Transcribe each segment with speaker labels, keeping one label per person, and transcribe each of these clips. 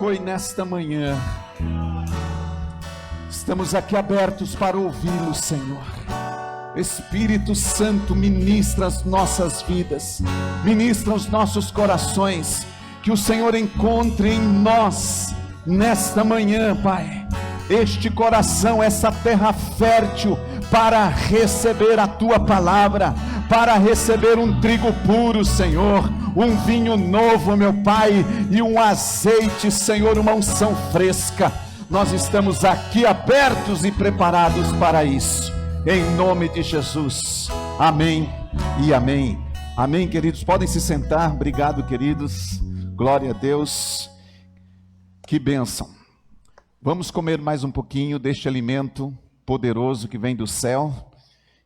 Speaker 1: Foi nesta manhã, estamos aqui abertos para ouvi-lo, Senhor. Espírito Santo, ministra as nossas vidas, ministra os nossos corações, que o Senhor encontre em nós, nesta manhã, Pai, este coração, essa terra fértil, para receber a Tua palavra, para receber um trigo puro, Senhor, um vinho novo, meu Pai, e um azeite, Senhor, uma unção fresca. Nós estamos aqui abertos e preparados para isso, em nome de Jesus, amém e amém. Amém, queridos, podem se sentar. Obrigado, queridos, glória a Deus, que bênção. Vamos comer mais um pouquinho deste alimento poderoso que vem do céu,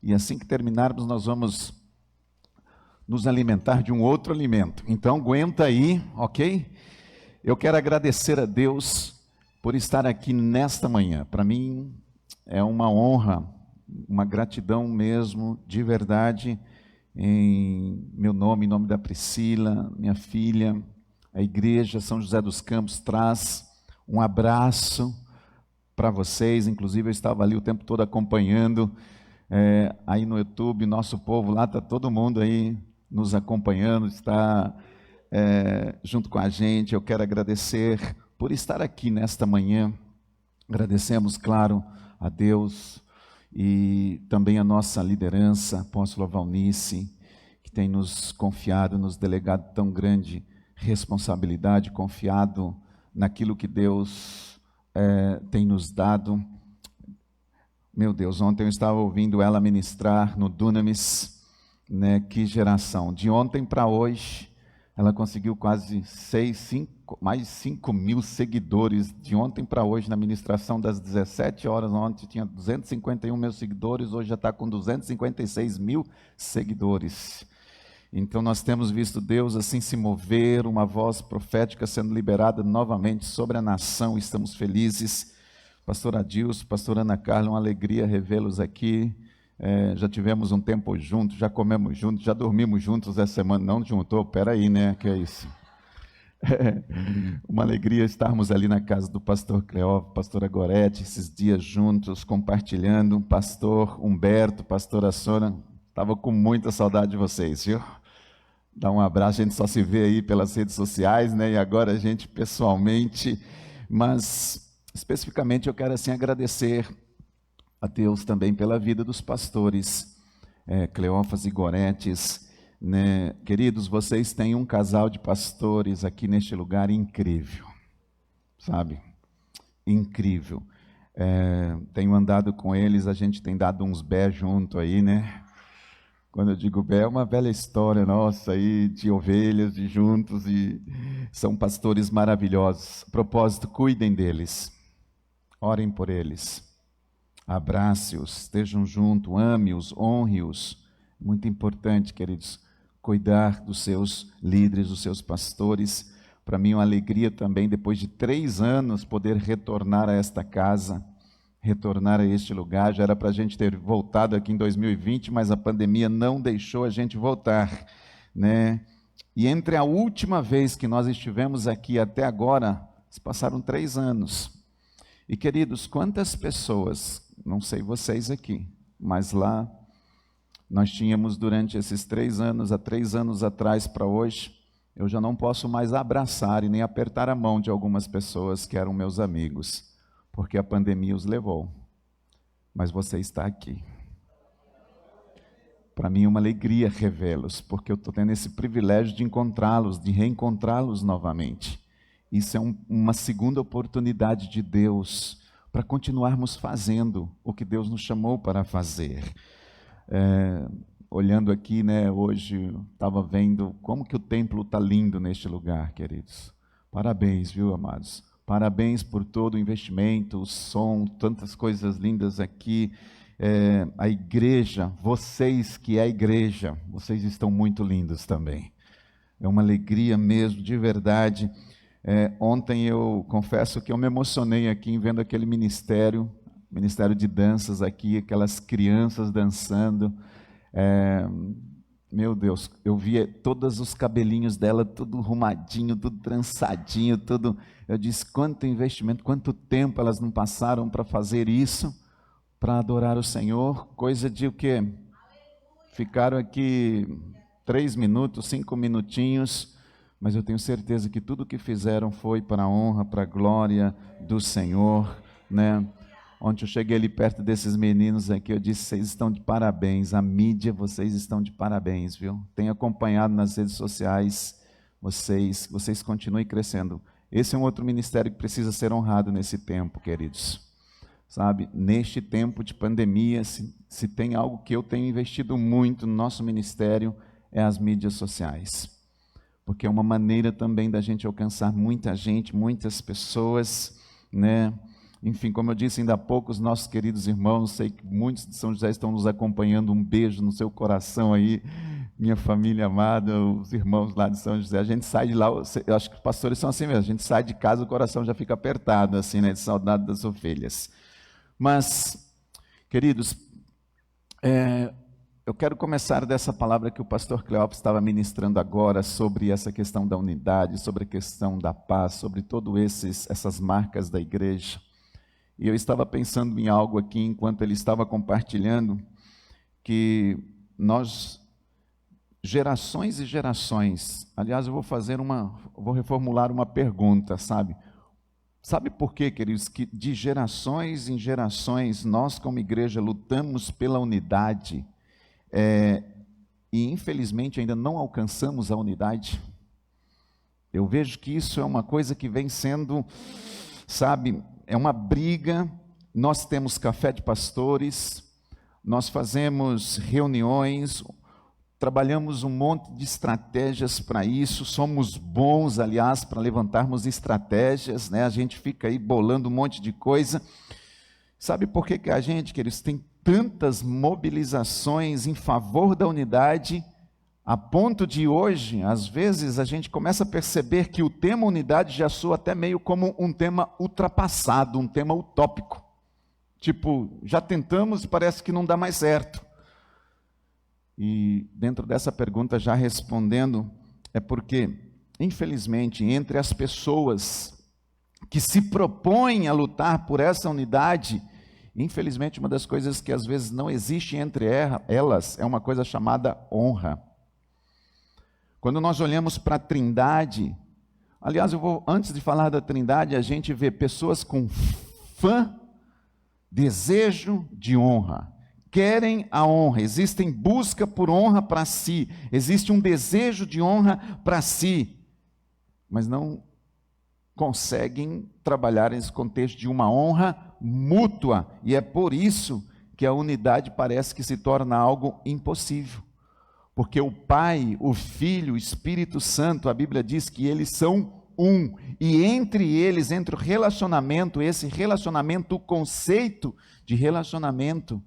Speaker 1: e assim que terminarmos nós vamos nos alimentar de um outro alimento. Então aguenta aí, ok? Eu quero agradecer a Deus por estar aqui nesta manhã. Para mim é uma honra, uma gratidão mesmo, de verdade, em meu nome, em nome da Priscila, minha filha. A igreja São José dos Campos traz um abraço para vocês. Inclusive eu estava ali o tempo todo acompanhando, aí no YouTube, nosso povo lá, está todo mundo aí nos acompanhando, está junto com a gente. Eu quero agradecer por estar aqui nesta manhã. Agradecemos, claro, a Deus e também a nossa liderança, apóstolo Valnice, que tem nos confiado, nos delegado tão grande responsabilidade, confiado naquilo que Deus tem nos dado. Meu Deus, ontem eu estava ouvindo ela ministrar no Dunamis, né? Que geração, de ontem para hoje, ela conseguiu quase mais de 5 mil seguidores, de ontem para hoje, na ministração das 17 horas, ontem tinha 251 mil seguidores, hoje já está com 256 mil seguidores. Então nós temos visto Deus assim se mover, uma voz profética sendo liberada novamente sobre a nação. Estamos felizes. Pastor Adilson, pastor Ana Carla, uma alegria revê-los aqui. Já tivemos um tempo juntos, já comemos juntos, já dormimos juntos essa semana. Não juntou? Peraí, né? Que é isso? Uma alegria estarmos ali na casa do pastor Cleófilo, pastora Gorete, esses dias juntos, compartilhando. Pastor Humberto, pastora Sônia, estava com muita saudade de vocês, viu? Dá um abraço, a gente só se vê aí pelas redes sociais, né? E agora a gente pessoalmente, mas especificamente eu quero assim agradecer a Deus também pela vida dos pastores Cleófas e Goretes, né? Queridos, vocês têm um casal de pastores aqui neste lugar incrível, sabe? Incrível. Tenho andado com eles, a gente tem dado uns bé junto aí, né? Quando eu digo bé, é uma velha história nossa aí, de ovelhas, de juntos, e são pastores maravilhosos. A propósito, cuidem deles, orem por eles, abrace-os, estejam juntos, ame-os, honre-os. Muito importante, queridos, cuidar dos seus líderes, dos seus pastores. Para mim é uma alegria também, depois de 3 anos, poder retornar a esta casa, retornar a este lugar. Já era para a gente ter voltado aqui em 2020, mas a pandemia não deixou a gente voltar, né? E entre a última vez que nós estivemos aqui até agora, se passaram 3 anos. E queridos, quantas pessoas, não sei vocês aqui, mas lá nós tínhamos durante esses 3 anos, há 3 anos atrás para hoje, eu já não posso mais abraçar e nem apertar a mão de algumas pessoas que eram meus amigos, porque a pandemia os levou. Mas você está aqui. Para mim é uma alegria revê-los, porque eu estou tendo esse privilégio de encontrá-los, de reencontrá-los novamente. Isso é uma segunda oportunidade de Deus para continuarmos fazendo o que Deus nos chamou para fazer. Olhando aqui, né, hoje estava vendo como que o templo está lindo neste lugar, queridos. Parabéns, viu, amados? Parabéns por todo o investimento, o som, tantas coisas lindas aqui. A igreja, vocês que é a igreja, vocês estão muito lindos também. É uma alegria mesmo, de verdade. Ontem eu confesso que eu me emocionei aqui em vendo aquele ministério de danças aqui, aquelas crianças dançando. Meu Deus, eu via todos os cabelinhos dela, tudo arrumadinho, tudo trançadinho, tudo. Eu disse, quanto investimento, quanto tempo elas não passaram para fazer isso, para adorar o Senhor, coisa de o quê? Ficaram aqui 3 minutos, 5 minutinhos, mas eu tenho certeza que tudo que fizeram foi para a honra, para a glória do Senhor, né? Ontem eu cheguei ali perto desses meninos aqui, eu disse, vocês estão de parabéns, a mídia, vocês estão de parabéns, viu? Tenho acompanhado nas redes sociais, vocês continuem crescendo. Esse é um outro ministério que precisa ser honrado nesse tempo, queridos. Sabe, neste tempo de pandemia, se tem algo que eu tenho investido muito no nosso ministério, é as mídias sociais. Porque é uma maneira também da gente alcançar muita gente, muitas pessoas, né? Enfim, como eu disse ainda há pouco, os nossos queridos irmãos, sei que muitos de São José estão nos acompanhando, um beijo no seu coração aí, minha família amada, os irmãos lá de São José, a gente sai de lá, eu acho que os pastores são assim mesmo, a gente sai de casa, o coração já fica apertado, assim, né, de saudade das ovelhas. Mas, queridos, eu quero começar dessa palavra que o pastor Cleópatra estava ministrando agora, sobre essa questão da unidade, sobre a questão da paz, sobre todas essas marcas da igreja. E eu estava pensando em algo aqui, enquanto ele estava compartilhando, que nós, gerações e gerações, aliás, eu vou reformular uma pergunta, sabe? Sabe por quê, queridos, que de gerações em gerações, nós como igreja lutamos pela unidade, e infelizmente ainda não alcançamos a unidade? Eu vejo que isso é uma coisa que vem sendo, sabe, é uma briga. Nós temos café de pastores, nós fazemos reuniões, trabalhamos um monte de estratégias para isso, somos bons, aliás, para levantarmos estratégias, né? A gente fica aí bolando um monte de coisa. Sabe por que a gente, queridos, tem tantas mobilizações em favor da unidade, a ponto de hoje, às vezes, a gente começa a perceber que o tema unidade já soa até meio como um tema ultrapassado, um tema utópico. Tipo, já tentamos e parece que não dá mais certo. E dentro dessa pergunta, já respondendo, é porque, infelizmente, entre as pessoas que se propõem a lutar por essa unidade, infelizmente, uma das coisas que às vezes não existe entre elas é uma coisa chamada honra. Quando nós olhamos para a Trindade, aliás, antes de falar da Trindade, a gente vê pessoas com desejo de honra, querem a honra, existem busca por honra para si, existe um desejo de honra para si, mas não conseguem trabalhar nesse contexto de uma honra mútua, e é por isso que a unidade parece que se torna algo impossível. Porque o Pai, o Filho, o Espírito Santo, a Bíblia diz que eles são um. E entre eles, entre o relacionamento, esse relacionamento, o conceito de relacionamento,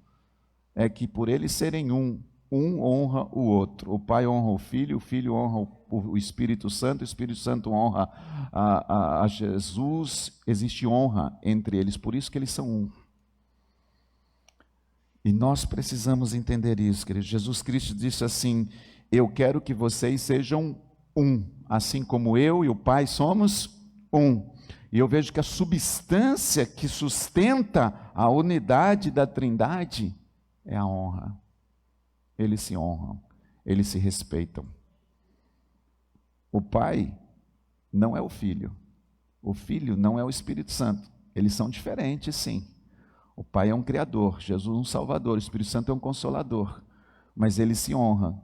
Speaker 1: é que por eles serem um honra o outro. O Pai honra o Filho honra o Espírito Santo honra a Jesus. Existe honra entre eles, por isso que eles são um. E nós precisamos entender isso, queridos. Jesus Cristo disse assim: eu quero que vocês sejam um, assim como eu e o Pai somos um. E eu vejo que a substância que sustenta a unidade da Trindade é a honra. Eles se honram, eles se respeitam. O Pai não é o Filho não é o Espírito Santo. Eles são diferentes, sim. O Pai é um Criador, Jesus um Salvador, o Espírito Santo é um Consolador, mas eles se honram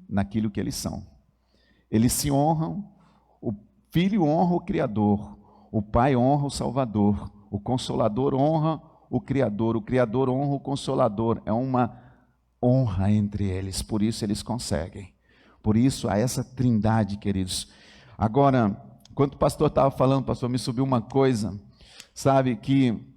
Speaker 1: naquilo que eles são. Eles se honram, o Filho honra o Criador, o Pai honra o Salvador, o Consolador honra o Criador honra o Consolador, é uma honra entre eles, por isso eles conseguem. Por isso há essa trindade, queridos. Agora, enquanto o pastor estava falando, pastor, me subiu uma coisa, sabe, que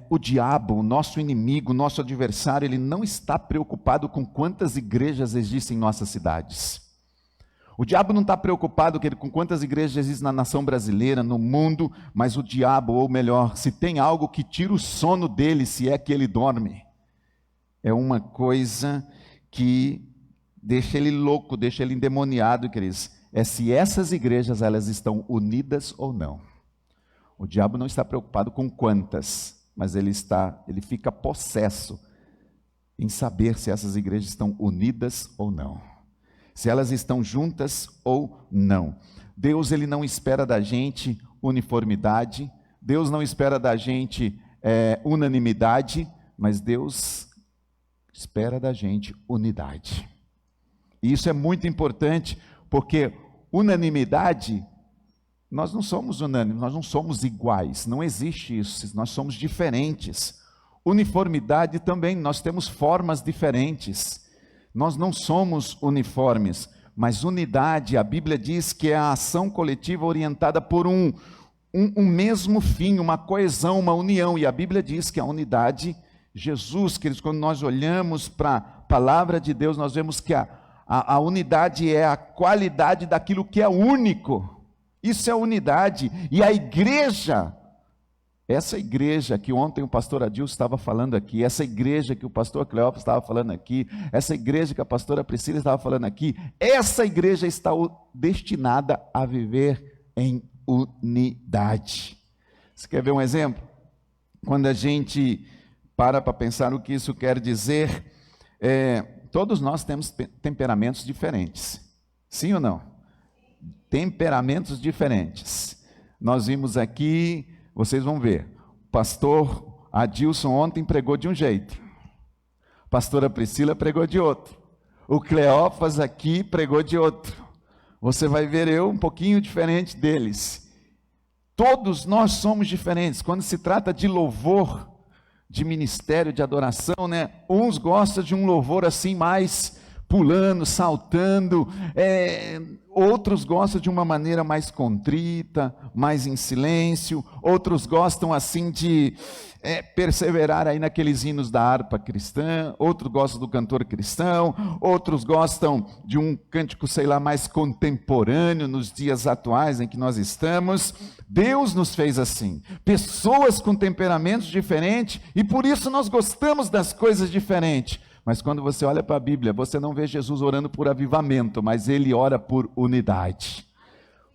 Speaker 1: o diabo, o nosso inimigo, o nosso adversário, ele não está preocupado com quantas igrejas existem em nossas cidades. O diabo não está preocupado com quantas igrejas existem na nação brasileira, no mundo, mas o diabo, ou melhor, se tem algo que tira o sono dele, se é que ele dorme, é uma coisa que deixa ele louco, deixa ele endemoniado, queridos, é se essas igrejas elas estão unidas ou não. O diabo não está preocupado com quantas, mas ele fica possesso em saber se essas igrejas estão unidas ou não, se elas estão juntas ou não. Deus ele não espera da gente uniformidade, Deus não espera da gente unanimidade, mas Deus espera da gente unidade. E isso é muito importante, porque unanimidade, nós não somos unânimes, nós não somos iguais, não existe isso, nós somos diferentes. Uniformidade também, nós temos formas diferentes, nós não somos uniformes, mas unidade, a Bíblia diz que é a ação coletiva orientada por um mesmo fim, uma coesão, uma união, e a Bíblia diz que a unidade, Jesus, queridos, quando nós olhamos para a palavra de Deus, nós vemos que a unidade é a qualidade daquilo que é único, isso é unidade, e a igreja, essa igreja que ontem o pastor Adilson estava falando aqui, essa igreja que o pastor Cleófas estava falando aqui, essa igreja que a pastora Priscila estava falando aqui, essa igreja está destinada a viver em unidade. Você quer ver um exemplo? Quando a gente para pensar o que isso quer dizer, todos nós temos temperamentos diferentes, sim ou não? Temperamentos diferentes. Nós vimos aqui, vocês vão ver, o pastor Adilson ontem pregou de um jeito, a pastora Priscila pregou de outro, o Cleófas aqui pregou de outro, você vai ver eu um pouquinho diferente deles. Todos nós somos diferentes. Quando se trata de louvor, de ministério, de adoração, né? Uns gostam de um louvor assim mais pulando, saltando, outros gostam de uma maneira mais contrita, mais em silêncio, outros gostam assim de perseverar aí naqueles hinos da harpa cristã, outros gostam do cantor cristão, outros gostam de um cântico, sei lá, mais contemporâneo nos dias atuais em que nós estamos. Deus nos fez assim, pessoas com temperamentos diferentes, e por isso nós gostamos das coisas diferentes. Mas quando você olha para a Bíblia, você não vê Jesus orando por avivamento, mas ele ora por unidade.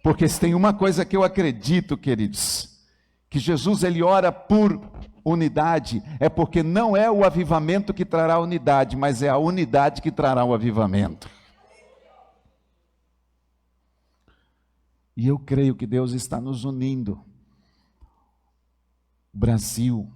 Speaker 1: Porque se tem uma coisa que eu acredito, queridos, que Jesus ele ora por unidade, é porque não é o avivamento que trará a unidade, mas é a unidade que trará o avivamento. E eu creio que Deus está nos unindo. O Brasil,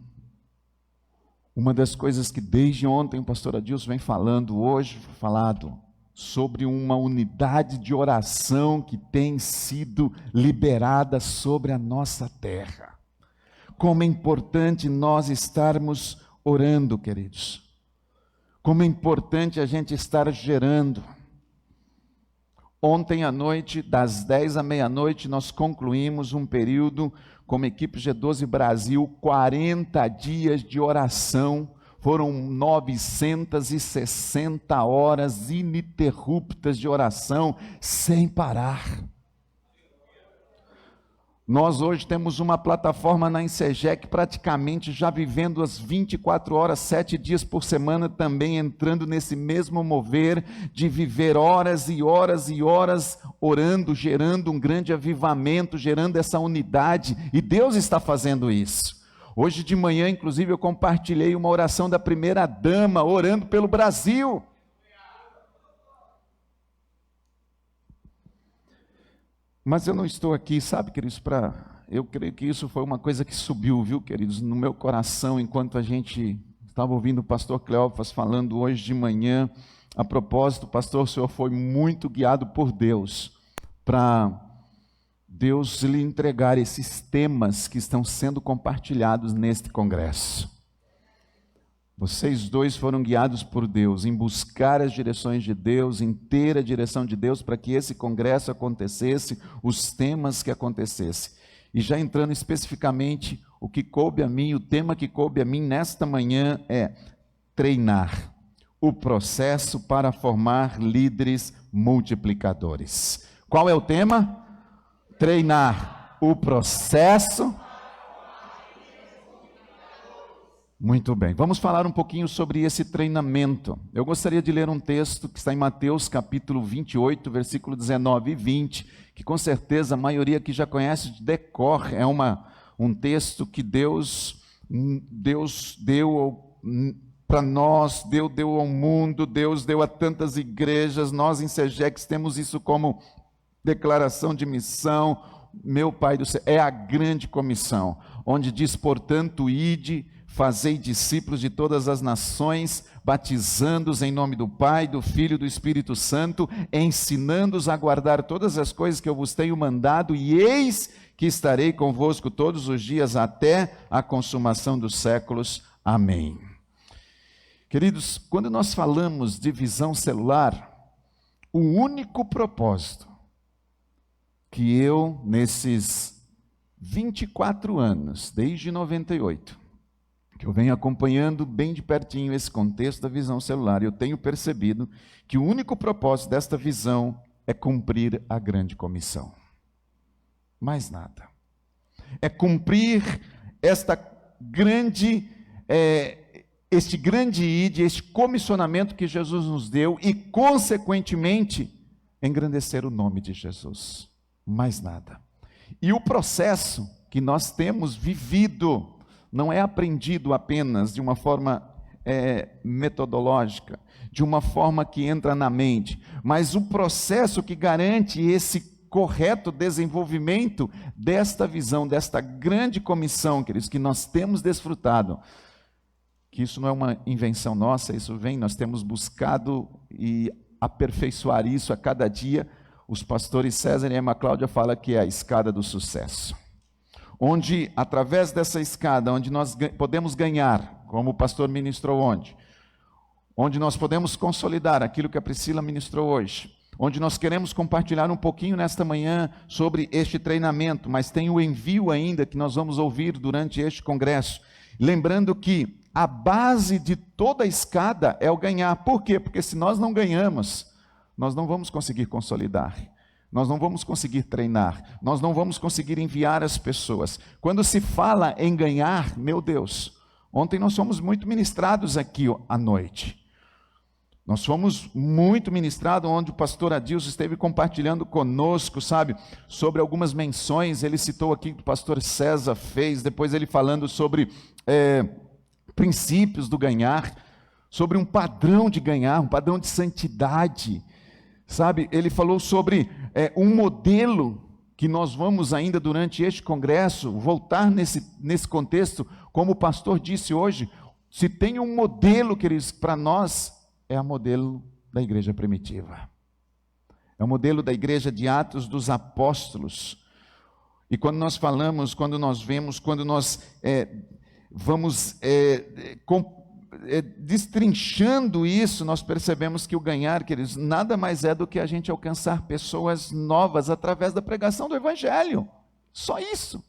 Speaker 1: uma das coisas que desde ontem o pastor Adilson vem falando, hoje falado, sobre uma unidade de oração que tem sido liberada sobre a nossa terra. Como é importante nós estarmos orando, queridos. Como é importante a gente estar gerando. Ontem à noite, das 10 à meia-noite, nós concluímos um período como equipe G12 Brasil, 40 dias de oração, foram 960 horas ininterruptas de oração, sem parar. Nós hoje temos uma plataforma na Insegec, praticamente já vivendo as 24 horas, 7 dias por semana, também entrando nesse mesmo mover de viver horas e horas e horas orando, gerando um grande avivamento, gerando essa unidade, e Deus está fazendo isso. Hoje de manhã, inclusive, eu compartilhei uma oração da primeira dama, orando pelo Brasil. Mas eu não estou aqui, sabe, queridos, eu creio que isso foi uma coisa que subiu, viu, queridos, no meu coração, enquanto a gente estava ouvindo o pastor Cleófas falando hoje de manhã. A propósito, pastor, o senhor foi muito guiado por Deus, para Deus lhe entregar esses temas que estão sendo compartilhados neste congresso. Vocês dois foram guiados por Deus em buscar as direções de Deus, em ter a direção de Deus para que esse congresso acontecesse, os temas que acontecessem. E já entrando especificamente, o que coube a mim, o tema que coube a mim nesta manhã é treinar o processo para formar líderes multiplicadores. Qual é o tema? Treinar o processo. Muito bem, vamos falar um pouquinho sobre esse treinamento. Eu gostaria de ler um texto que está em Mateus capítulo 28, versículo 19 e 20, que com certeza a maioria aqui já conhece de decor. É um texto que Deus deu para nós, Deus deu ao mundo, Deus deu a tantas igrejas. Nós em Segex temos isso como declaração de missão. Meu Pai do céu, é a grande comissão, onde diz: portanto, ide, fazei discípulos de todas as nações, batizando-os em nome do Pai, do Filho e do Espírito Santo, ensinando-os a guardar todas as coisas que eu vos tenho mandado, e eis que estarei convosco todos os dias até a consumação dos séculos. Amém. Queridos, quando nós falamos de visão celular, o único propósito que eu, nesses 24 anos, desde 98, que eu venho acompanhando bem de pertinho esse contexto da visão celular, eu tenho percebido que o único propósito desta visão é cumprir a grande comissão. Mais nada. É cumprir este grande ide, este comissionamento que Jesus nos deu e, consequentemente, engrandecer o nome de Jesus. Mais nada. E o processo que nós temos vivido não é aprendido apenas de uma forma metodológica, de uma forma que entra na mente, mas o processo que garante esse correto desenvolvimento desta visão, desta grande comissão, queridos, que nós temos desfrutado, que isso não é uma invenção nossa, isso vem, nós temos buscado e aperfeiçoar isso a cada dia. Os pastores César e Emma Cláudia falam que é a escada do sucesso, onde através dessa escada, onde nós podemos ganhar, como o pastor ministrou onde nós podemos consolidar aquilo que a Priscila ministrou hoje, onde nós queremos compartilhar um pouquinho nesta manhã sobre este treinamento, mas tem o envio ainda que nós vamos ouvir durante este congresso, lembrando que a base de toda a escada é o ganhar. Por quê? Porque se nós não ganhamos, nós não vamos conseguir consolidar, nós não vamos conseguir treinar, nós não vamos conseguir enviar as pessoas. Quando se fala em ganhar, meu Deus, ontem nós fomos muito ministrados aqui à noite. Nós fomos muito ministrados, onde o pastor Adilson esteve compartilhando conosco, sabe, sobre algumas menções. Ele citou aqui que o pastor César fez, depois ele falando sobre princípios do ganhar, sobre um padrão de ganhar, um padrão de santidade. Sabe, ele falou sobre um modelo que nós vamos ainda durante este congresso voltar nesse contexto, como o pastor disse hoje. Se tem um modelo, queridos, para nós, é o modelo da igreja primitiva, é o modelo da igreja de Atos dos Apóstolos. E quando nós falamos, quando nós vemos, quando nós vamos destrinchando isso, nós percebemos que o ganhar, queridos, nada mais é do que a gente alcançar pessoas novas através da pregação do Evangelho. Só isso.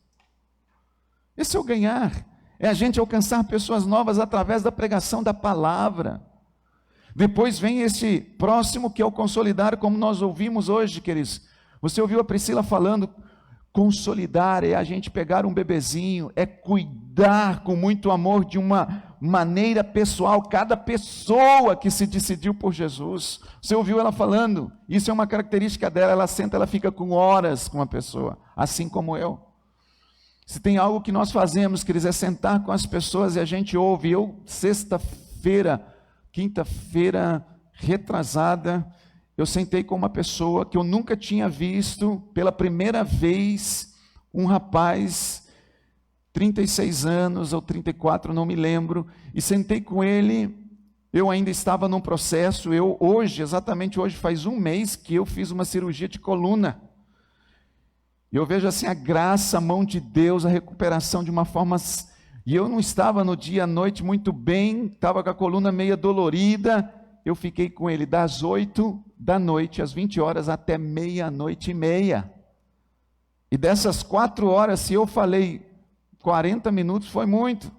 Speaker 1: Esse é o ganhar. É a gente alcançar pessoas novas através da pregação da palavra. Depois vem esse próximo, que é o consolidar, como nós ouvimos hoje, queridos. Você ouviu a Priscila falando, consolidar é a gente pegar um bebezinho, é cuidar com muito amor de uma maneira pessoal, cada pessoa que se decidiu por Jesus. Você ouviu ela falando, isso é uma característica dela, ela senta, ela fica com horas com a pessoa, assim como eu. Se tem algo que nós fazemos, queridos, é sentar com as pessoas e a gente ouve. Eu, quinta-feira retrasada, eu sentei com uma pessoa que eu nunca tinha visto, pela primeira vez, um rapaz, 36 anos ou 34, não me lembro, e sentei com ele. Eu ainda estava num processo, exatamente hoje faz um mês que eu fiz uma cirurgia de coluna. Eu vejo assim a graça, a mão de Deus, a recuperação de uma forma. E eu não estava no dia à noite muito bem, estava com a coluna meio dolorida. Eu fiquei com ele das 8 da noite, às 20 horas, até 00:30. E dessas 4 horas, se eu falei 40 minutos, foi muito.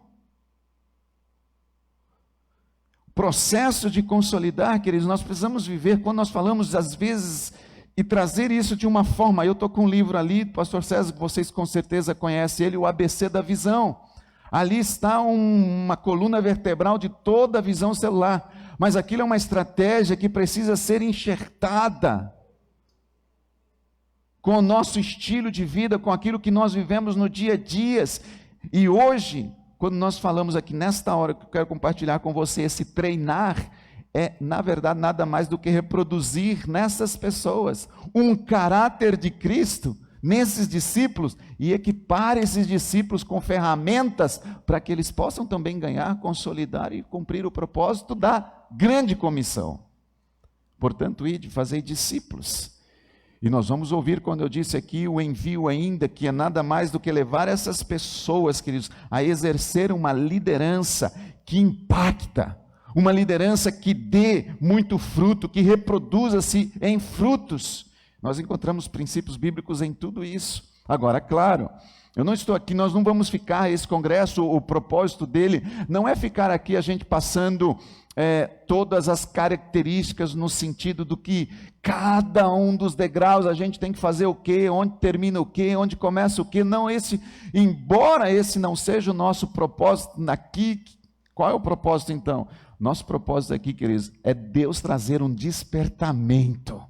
Speaker 1: Processo de consolidar, queridos, nós precisamos viver, quando nós falamos às vezes, e trazer isso de uma forma. Eu estou com um livro ali, do pastor César, que vocês com certeza conhecem ele, o ABC da visão. Ali está uma coluna vertebral de toda a visão celular, mas aquilo é uma estratégia que precisa ser enxertada com o nosso estilo de vida, com aquilo que nós vivemos no dia a dia. E hoje, quando nós falamos aqui nesta hora, que eu quero compartilhar com você, esse treinar é, na verdade, nada mais do que reproduzir nessas pessoas um caráter de Cristo, nesses discípulos, e equipar esses discípulos com ferramentas para que eles possam também ganhar, consolidar e cumprir o propósito da grande comissão. Portanto, ide, fazei discípulos. E nós vamos ouvir, quando eu disse aqui, o envio ainda, que é nada mais do que levar essas pessoas, queridos, a exercer uma liderança que impacta, uma liderança que dê muito fruto, que reproduza-se em frutos. Nós encontramos princípios bíblicos em tudo isso. Agora, claro, eu não estou aqui, nós não vamos ficar, esse congresso, o propósito dele não é ficar aqui a gente passando todas as características no sentido do que cada um dos degraus a gente tem que fazer o quê, onde termina o quê, onde começa o quê. Não, embora esse não seja o nosso propósito aqui, qual é o propósito então? Nosso propósito aqui, queridos, é Deus trazer um despertamento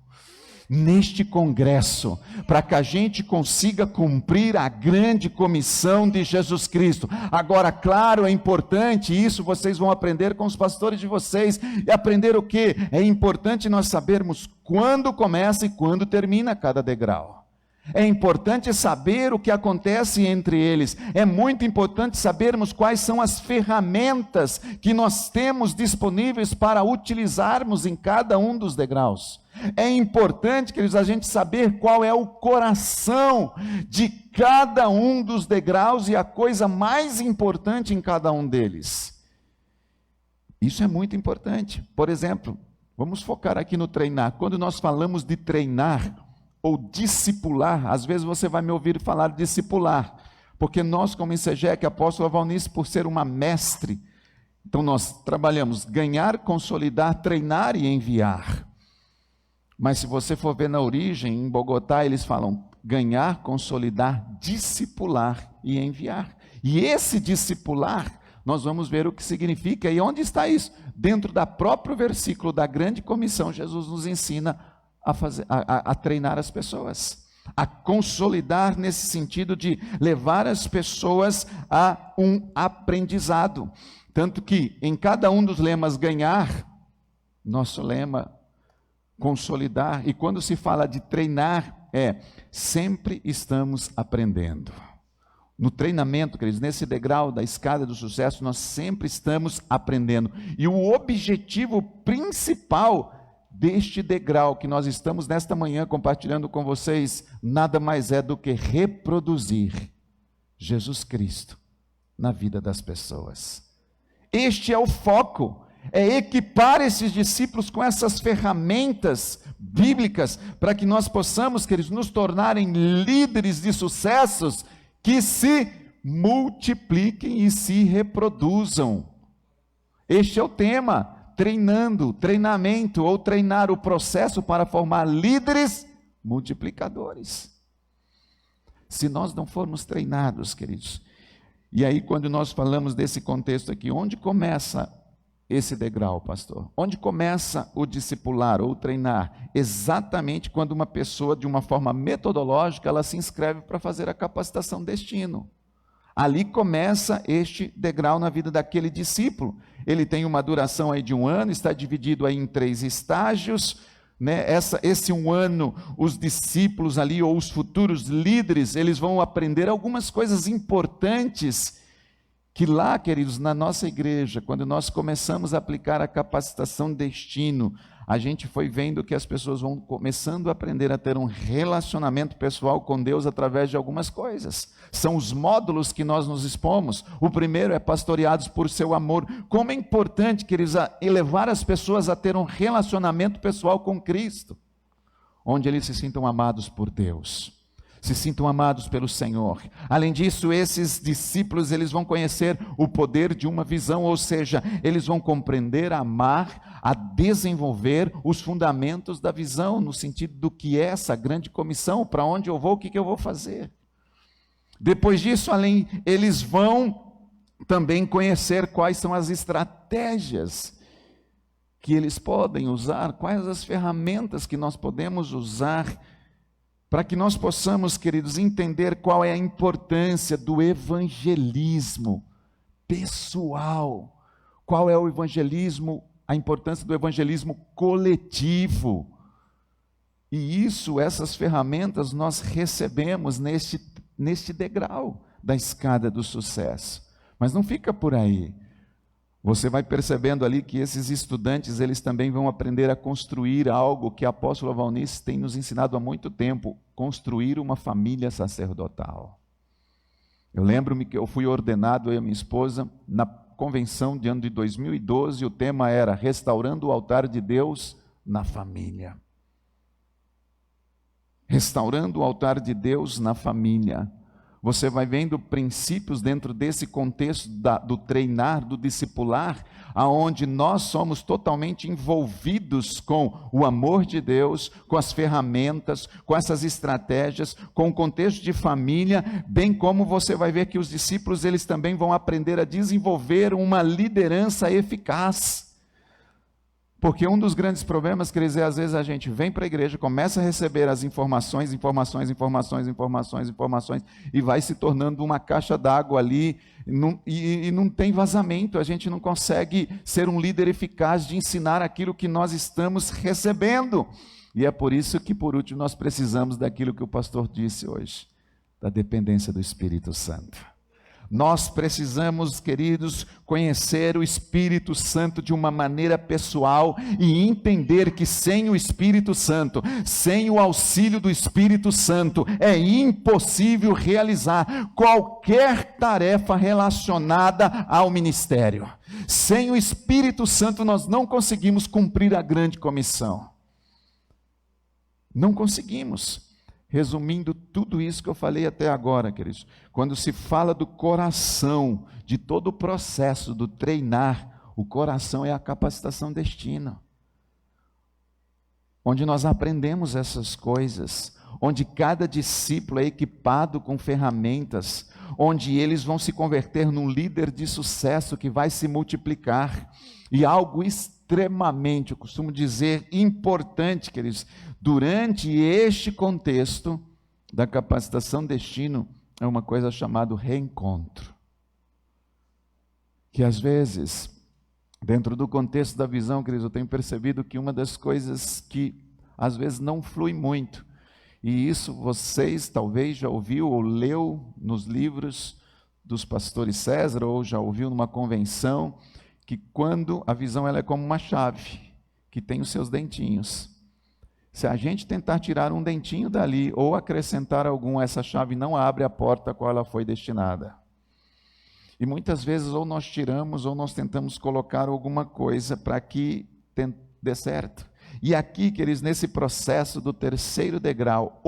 Speaker 1: neste congresso, para que a gente consiga cumprir a grande comissão de Jesus Cristo. Agora, claro, é importante, isso vocês vão aprender com os pastores de vocês, e aprender o quê? É importante nós sabermos quando começa e quando termina cada degrau. É importante saber o que acontece entre eles. É muito importante sabermos quais são as ferramentas que nós temos disponíveis para utilizarmos em cada um dos degraus. É importante, queridos, a gente saber qual é o coração de cada um dos degraus e a coisa mais importante em cada um deles. Isso é muito importante. Por exemplo, vamos focar aqui no treinar. Quando nós falamos de treinar ou discipular, às vezes você vai me ouvir falar discipular, porque nós, como ICGEC, apóstolo Valnice, por ser uma mestre, então nós trabalhamos ganhar, consolidar, treinar e enviar. Mas se você for ver na origem, em Bogotá, eles falam ganhar, consolidar, discipular e enviar. E esse discipular, nós vamos ver o que significa. E onde está isso? Dentro do próprio versículo da grande comissão, Jesus nos ensina a treinar as pessoas, a consolidar nesse sentido de levar as pessoas a um aprendizado. Tanto que em cada um dos lemas ganhar, nosso lema consolidar, e quando se fala de treinar, sempre estamos aprendendo. No treinamento, queridos, nesse degrau da escada do sucesso, nós sempre estamos aprendendo. E o objetivo principal deste degrau que nós estamos nesta manhã compartilhando com vocês, nada mais é do que reproduzir Jesus Cristo na vida das pessoas. Este é o foco, é equipar esses discípulos com essas ferramentas bíblicas, para que nós possamos, queridos, nos tornarem líderes de sucessos que se multipliquem e se reproduzam. Este é o tema. Treinamento ou treinar o processo para formar líderes multiplicadores. Se nós não formos treinados, queridos, e aí quando nós falamos desse contexto aqui, onde começa esse degrau, pastor? Onde começa o discipular ou treinar? Exatamente quando uma pessoa, de uma forma metodológica, ela se inscreve para fazer a capacitação destino. Ali começa este degrau na vida daquele discípulo. Ele tem uma duração aí de 1 ano, está dividido aí em 3 estágios, né? Esse 1 ano, os discípulos ali, ou os futuros líderes, eles vão aprender algumas coisas importantes, que lá, queridos, na nossa igreja, quando nós começamos a aplicar a capacitação destino, a gente foi vendo que as pessoas vão começando a aprender a ter um relacionamento pessoal com Deus através de algumas coisas. São os módulos que nós nos expomos. O primeiro é pastoreados por seu amor. Como é importante, queridos, elevar as pessoas a ter um relacionamento pessoal com Cristo, onde eles se sintam amados por Deus, se sintam amados pelo Senhor. Além disso, esses discípulos, eles vão conhecer o poder de uma visão, ou seja, eles vão compreender, amar, a desenvolver os fundamentos da visão, no sentido do que é essa grande comissão, para onde eu vou, o que eu vou fazer. Depois disso, eles vão também conhecer quais são as estratégias que eles podem usar, quais as ferramentas que nós podemos usar para que nós possamos, queridos, entender qual é a importância do evangelismo pessoal, qual é o evangelismo, a importância do evangelismo coletivo. E essas ferramentas nós recebemos neste degrau da escada do sucesso. Mas não fica por aí. Você vai percebendo ali que esses estudantes, eles também vão aprender a construir algo que a apóstola Valnice tem nos ensinado há muito tempo, construir uma família sacerdotal. Eu lembro-me que eu fui ordenado, eu e a minha esposa, na convenção de ano de 2012, o tema era Restaurando o altar de Deus na família. Restaurando o altar de Deus na família. Você vai vendo princípios dentro desse contexto do treinar, do discipular, aonde nós somos totalmente envolvidos com o amor de Deus, com as ferramentas, com essas estratégias, com o contexto de família, bem como você vai ver que os discípulos, eles também vão aprender a desenvolver uma liderança eficaz. Porque um dos grandes problemas, quer dizer, às vezes a gente vem para a igreja, começa a receber as informações, e vai se tornando uma caixa d'água ali, e não tem vazamento, a gente não consegue ser um líder eficaz de ensinar aquilo que nós estamos recebendo. E é por isso que, por último, nós precisamos daquilo que o pastor disse hoje, da dependência do Espírito Santo. Nós precisamos, queridos, conhecer o Espírito Santo de uma maneira pessoal e entender que sem o Espírito Santo, sem o auxílio do Espírito Santo, é impossível realizar qualquer tarefa relacionada ao ministério. Sem o Espírito Santo nós não conseguimos cumprir a grande comissão. Não conseguimos. Resumindo tudo isso que eu falei até agora, queridos, quando se fala do coração, de todo o processo do treinar, o coração é a capacitação destino, onde nós aprendemos essas coisas, onde cada discípulo é equipado com ferramentas, onde eles vão se converter num líder de sucesso que vai se multiplicar, e algo extremamente, eu costumo dizer, importante, queridos, durante este contexto da capacitação destino, é uma coisa chamada reencontro. Que às vezes, dentro do contexto da visão, queridos, eu tenho percebido que uma das coisas que às vezes não flui muito, e isso vocês talvez já ouviu ou leu nos livros dos pastores César, ou já ouviu numa convenção, que quando a visão ela é como uma chave, que tem os seus dentinhos. Se a gente tentar tirar um dentinho dali, ou acrescentar algum, essa chave não abre a porta a qual ela foi destinada. E muitas vezes ou nós tiramos, ou nós tentamos colocar alguma coisa para que dê certo. E aqui, queridos, nesse processo do terceiro degrau,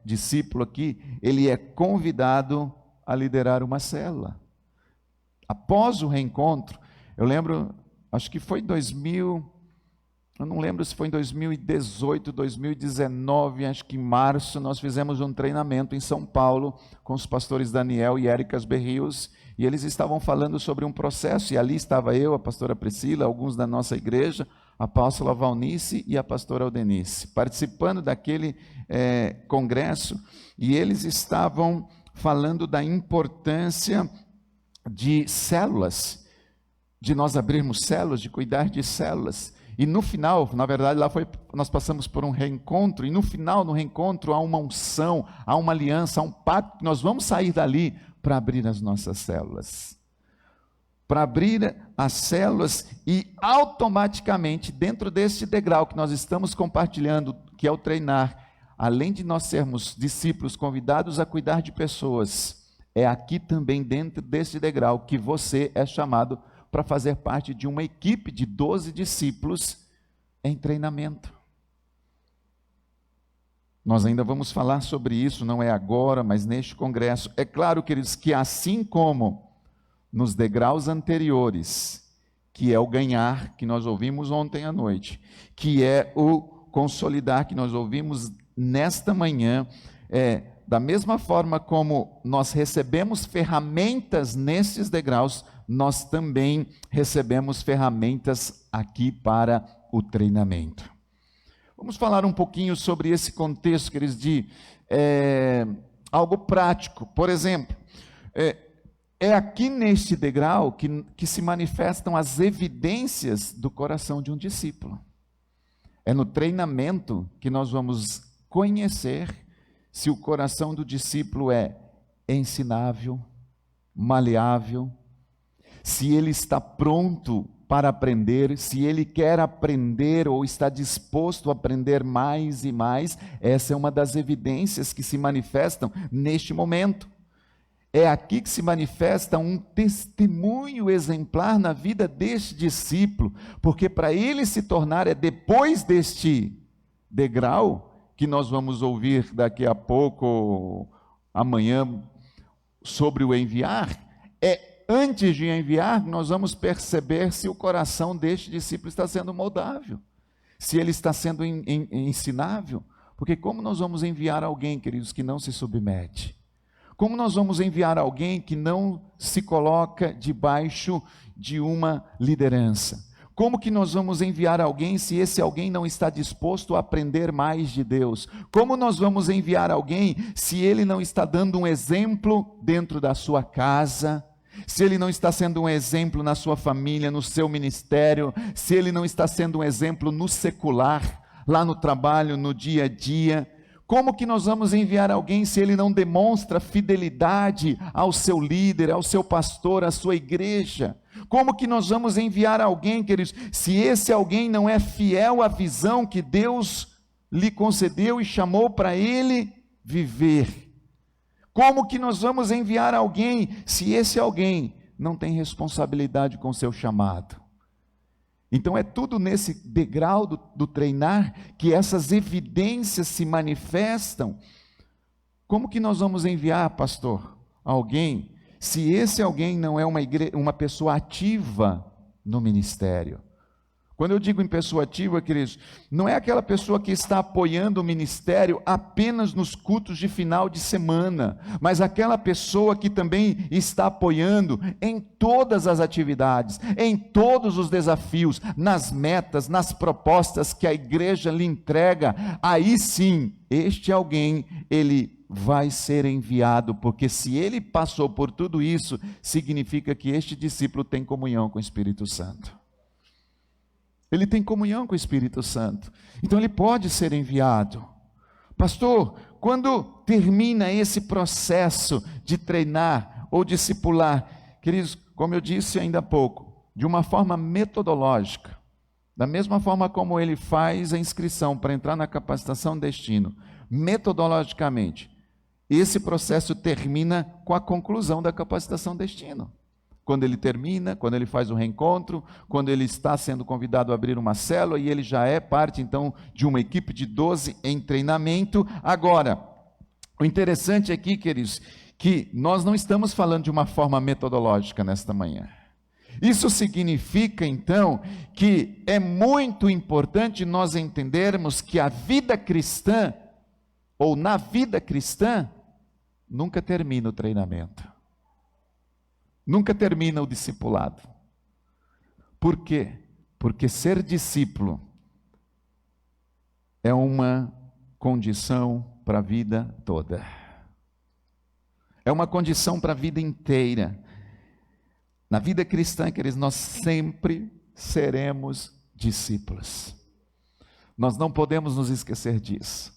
Speaker 1: discípulo aqui, ele é convidado a liderar uma célula. Após o reencontro, eu lembro, acho que foi 2000, eu não lembro se foi em 2018, 2019, acho que em março, nós fizemos um treinamento em São Paulo com os pastores Daniel e Éricas Berrios, e eles estavam falando sobre um processo, e ali estava eu, a pastora Priscila, alguns da nossa igreja, a apóstola Valnice e a pastora Aldenice, participando daquele congresso, e eles estavam falando da importância de células, de nós abrirmos células, de cuidar de células. E no final, na verdade, nós passamos por um reencontro, e no final, no reencontro, há uma unção, há uma aliança, há um pacto, que nós vamos sair dali para abrir as nossas células. Para abrir as células e automaticamente, dentro deste degrau que nós estamos compartilhando, que é o treinar, além de nós sermos discípulos convidados a cuidar de pessoas, é aqui também dentro desse degrau que você é chamado para fazer parte de uma equipe de 12 discípulos em treinamento. Nós ainda vamos falar sobre isso, não é agora, mas neste congresso. É claro, queridos, que assim como nos degraus anteriores, que é o ganhar, que nós ouvimos ontem à noite, que é o consolidar, que nós ouvimos nesta manhã, da mesma forma como nós recebemos ferramentas nesses degraus, nós também recebemos ferramentas aqui para o treinamento. Vamos falar um pouquinho sobre esse contexto, queridos, de algo prático. Por exemplo, é aqui neste degrau que se manifestam as evidências do coração de um discípulo. É no treinamento que nós vamos conhecer se o coração do discípulo é ensinável, maleável, se ele está pronto para aprender, se ele quer aprender ou está disposto a aprender mais e mais. Essa é uma das evidências que se manifestam neste momento. É aqui que se manifesta um testemunho exemplar na vida deste discípulo, porque para ele se tornar, é depois deste degrau, que nós vamos ouvir daqui a pouco, amanhã, sobre o enviar, antes de enviar, nós vamos perceber se o coração deste discípulo está sendo moldável, se ele está sendo ensinável, porque como nós vamos enviar alguém, queridos, que não se submete? Como nós vamos enviar alguém que não se coloca debaixo de uma liderança? Como que nós vamos enviar alguém se esse alguém não está disposto a aprender mais de Deus? Como nós vamos enviar alguém se ele não está dando um exemplo dentro da sua casa? Se ele não está sendo um exemplo na sua família, no seu ministério? Se ele não está sendo um exemplo no secular, lá no trabalho, no dia a dia? Como que nós vamos enviar alguém se ele não demonstra fidelidade ao seu líder, ao seu pastor, à sua igreja? Como que nós vamos enviar alguém, queridos, se esse alguém não é fiel à visão que Deus lhe concedeu e chamou para ele viver? Como que nós vamos enviar alguém se esse alguém não tem responsabilidade com o seu chamado? Então é tudo nesse degrau do treinar que essas evidências se manifestam. Como que nós vamos enviar, pastor, alguém, se esse alguém não é uma pessoa ativa no ministério? Quando eu digo em pessoa ativa, queridos, não é aquela pessoa que está apoiando o ministério apenas nos cultos de final de semana, mas aquela pessoa que também está apoiando em todas as atividades, em todos os desafios, nas metas, nas propostas que a igreja lhe entrega. Aí sim, este alguém, ele vai ser enviado, porque se ele passou por tudo isso, significa que este discípulo tem comunhão com o Espírito Santo. Ele tem comunhão com o Espírito Santo, então ele pode ser enviado. Pastor, quando termina esse processo de treinar ou discipular, queridos, como eu disse ainda há pouco, de uma forma metodológica, da mesma forma como ele faz a inscrição para entrar na capacitação destino, metodologicamente, esse processo termina com a conclusão da capacitação destino. Quando ele termina, quando ele faz o reencontro, quando ele está sendo convidado a abrir uma célula e ele já é parte então de uma equipe de 12 em treinamento. Agora, o interessante aqui, queridos, que nós não estamos falando de uma forma metodológica nesta manhã. Isso significa então que é muito importante nós entendermos que a vida cristã, ou na vida cristã, nunca termina o treinamento. Nunca termina o discipulado. Por quê? Porque ser discípulo é uma condição para a vida toda. É uma condição para a vida inteira. Na vida cristã, queridos, nós sempre seremos discípulos. Nós não podemos nos esquecer disso.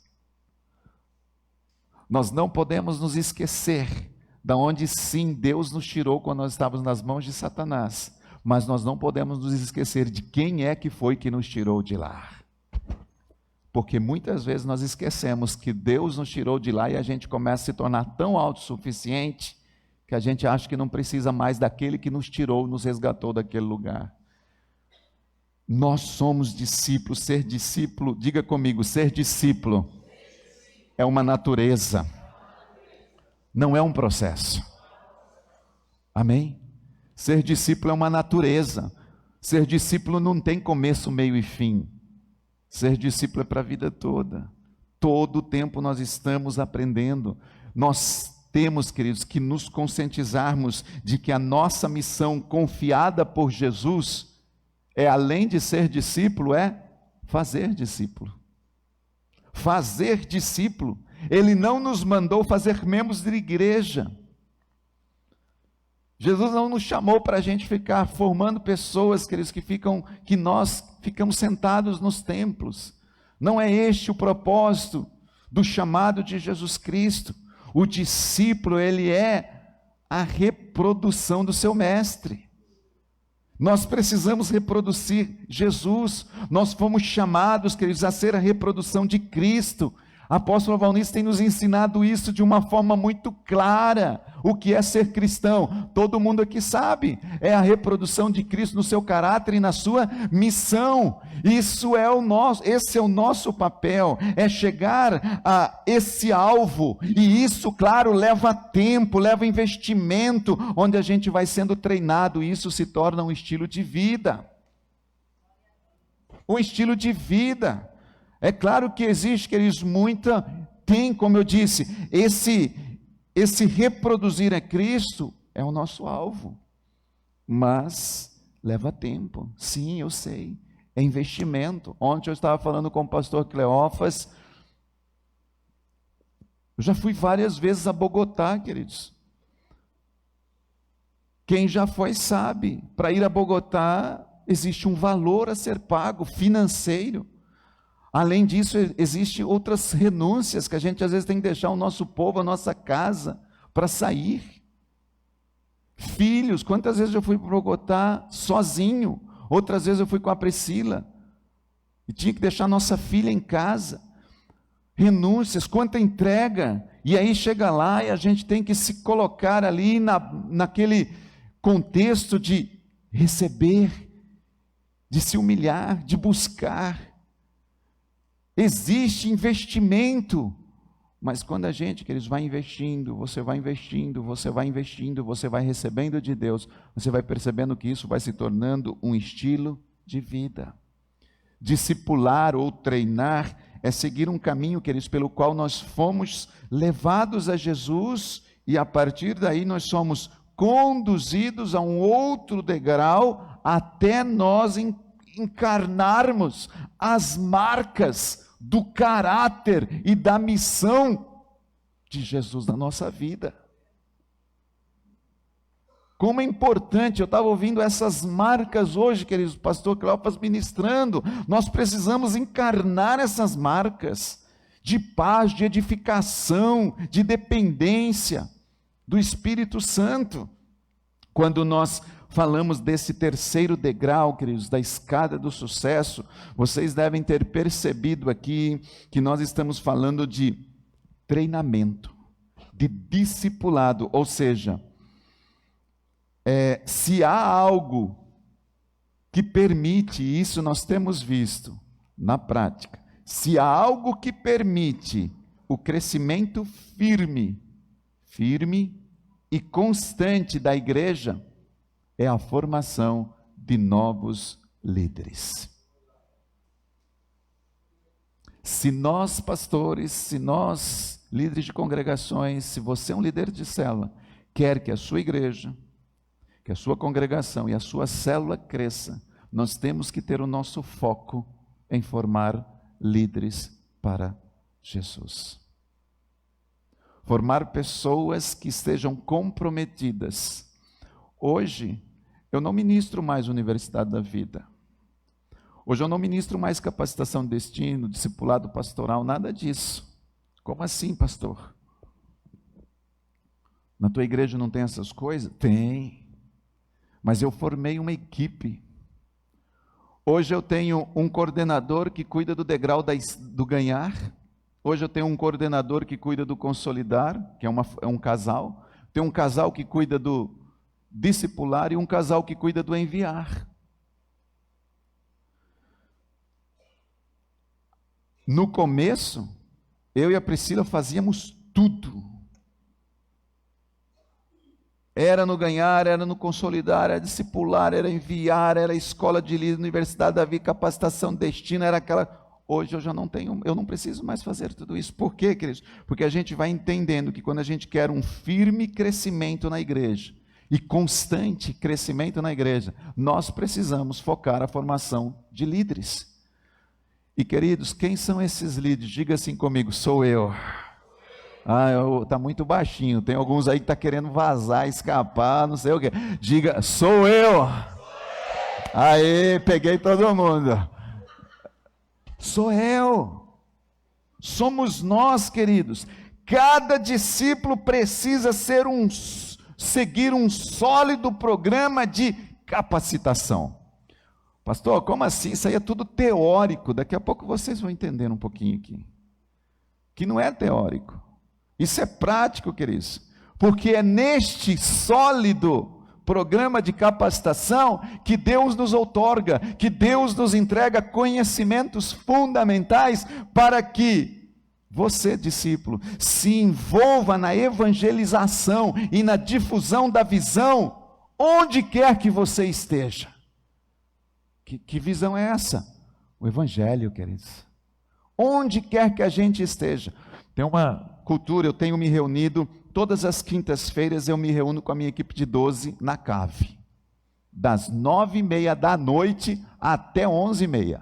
Speaker 1: Nós não podemos nos esquecer da onde sim Deus nos tirou quando nós estávamos nas mãos de Satanás, mas nós não podemos nos esquecer de quem é que foi que nos tirou de lá, porque muitas vezes nós esquecemos que Deus nos tirou de lá e a gente começa a se tornar tão autossuficiente que a gente acha que não precisa mais daquele que nos tirou, nos resgatou daquele lugar. Nós somos discípulos. Ser discípulo, diga comigo, ser discípulo é uma natureza, não é um processo. Amém? Ser discípulo é uma natureza. Ser discípulo não tem começo, meio e fim. Ser discípulo é para a vida toda. Todo o tempo nós estamos aprendendo. Nós temos, queridos, que nos conscientizarmos de que a nossa missão confiada por Jesus é, além de ser discípulo, é fazer discípulo. Fazer discípulo. Ele não nos mandou fazer membros de igreja. Jesus não nos chamou para a gente ficar formando pessoas, queridos, que nós ficamos sentados nos templos. Não é este o propósito do chamado de Jesus Cristo. O discípulo, ele é a reprodução do seu mestre. Nós precisamos reproduzir Jesus. Nós fomos chamados, queridos, a ser a reprodução de Cristo. A apóstola Valnice tem nos ensinado isso de uma forma muito clara. O que é ser cristão? Todo mundo aqui sabe. É a reprodução de Cristo no seu caráter e na sua missão. Esse é o nosso papel. É chegar a esse alvo. E isso, claro, leva tempo, leva investimento, onde a gente vai sendo treinado. E isso se torna um estilo de vida. Um estilo de vida. É claro que existe, queridos, tem, como eu disse, esse reproduzir a Cristo é o nosso alvo, mas leva tempo, sim, eu sei, é investimento. Ontem eu estava falando com o pastor Cleófas, eu já fui várias vezes a Bogotá, queridos. Quem já foi sabe, para ir a Bogotá existe um valor a ser pago, financeiro. Além disso, existem outras renúncias que a gente às vezes tem que deixar o nosso povo, a nossa casa, para sair. Filhos, quantas vezes eu fui para Bogotá sozinho, outras vezes eu fui com a Priscila, e tinha que deixar nossa filha em casa. Renúncias, quanta entrega, e aí chega lá e a gente tem que se colocar ali naquele contexto de receber, de se humilhar, de buscar. Existe investimento, mas quando a gente, queridos, vai investindo, você vai investindo, você vai investindo, você vai recebendo de Deus, você vai percebendo que isso vai se tornando um estilo de vida. Discipular ou treinar é seguir um caminho, queridos, pelo qual nós fomos levados a Jesus e a partir daí nós somos conduzidos a um outro degrau até nós encarnarmos as marcas do caráter e da missão de Jesus na nossa vida. Como é importante, eu estava ouvindo essas marcas hoje, queridos, o pastor Cleófas ministrando, nós precisamos encarnar essas marcas de paz, de edificação, de dependência do Espírito Santo. Quando nós falamos desse terceiro degrau, queridos, da escada do sucesso, vocês devem ter percebido aqui que nós estamos falando de treinamento, de discipulado, ou seja, se há algo que permite, isso nós temos visto na prática, se há algo que permite o crescimento firme e constante da igreja, é a formação de novos líderes. Se nós pastores, se nós líderes de congregações, se você é um líder de célula, quer que a sua igreja, que a sua congregação e a sua célula cresça, nós temos que ter o nosso foco em formar líderes para Jesus. Formar pessoas que estejam comprometidas. Hoje, eu não ministro mais Universidade da Vida. Hoje eu não ministro mais capacitação de destino, discipulado pastoral, nada disso. Como assim, pastor? Na tua igreja não tem essas coisas? Tem. Mas eu formei uma equipe. Hoje eu tenho um coordenador que cuida do degrau do ganhar. Hoje eu tenho um coordenador que cuida do consolidar, que é um casal. Tem um casal que cuida do discipular e um casal que cuida do enviar. No começo, eu e a Priscila fazíamos tudo. Era no ganhar, era no consolidar, era discipular, era enviar, era escola de líder, Universidade da Vida, capacitação, destino, era aquela Hoje eu não preciso mais fazer tudo isso. Por quê, queridos? Porque a gente vai entendendo que quando a gente quer um firme crescimento na igreja, e constante crescimento na igreja, nós precisamos focar a formação de líderes. E queridos, quem são esses líderes? Diga assim comigo: sou eu. Tá muito baixinho, tem alguns aí que tá querendo vazar, escapar, não sei o quê. Diga: sou eu. Aê, peguei todo mundo. Sou eu. Somos nós, queridos. Cada discípulo precisa seguir um sólido programa de capacitação. Pastor, como assim? Isso aí é tudo teórico. Daqui a pouco vocês vão entender um pouquinho aqui. Que não é teórico. Isso é prático, queridos. Porque é neste sólido programa de capacitação que Deus nos outorga, que Deus nos entrega conhecimentos fundamentais para que você, discípulo, se envolva na evangelização e na difusão da visão, onde quer que você esteja. Que visão é essa? O Evangelho, queridos. Onde quer que a gente esteja. Tem uma cultura, eu tenho me reunido, todas as quintas-feiras eu me reúno com a minha equipe de 12 na cave. Das 9h30 da noite até 11h30.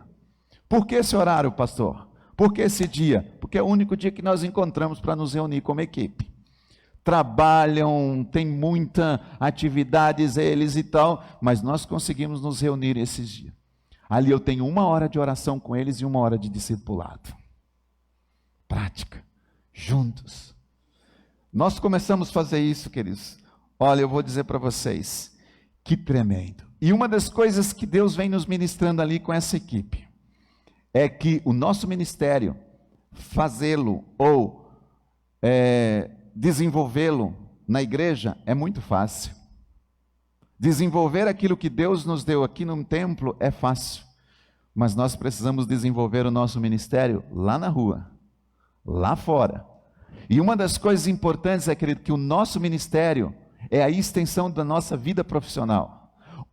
Speaker 1: Por que esse horário, pastor? Por que esse dia? Porque é o único dia que nós encontramos para nos reunir como equipe. Trabalham, tem muitas atividades eles e tal, mas nós conseguimos nos reunir esses dias. Ali eu tenho 1 hora de oração com eles e 1 hora de discipulado. Prática, juntos. Nós começamos a fazer isso, queridos. Olha, eu vou dizer para vocês, que tremendo. E uma das coisas que Deus vem nos ministrando ali com essa equipe, é que o nosso ministério, fazê-lo ou desenvolvê-lo na igreja é muito fácil. Desenvolver aquilo que Deus nos deu aqui no templo é fácil, mas nós precisamos desenvolver o nosso ministério lá na rua, lá fora. E uma das coisas importantes é, querido, que o nosso ministério é a extensão da nossa vida profissional.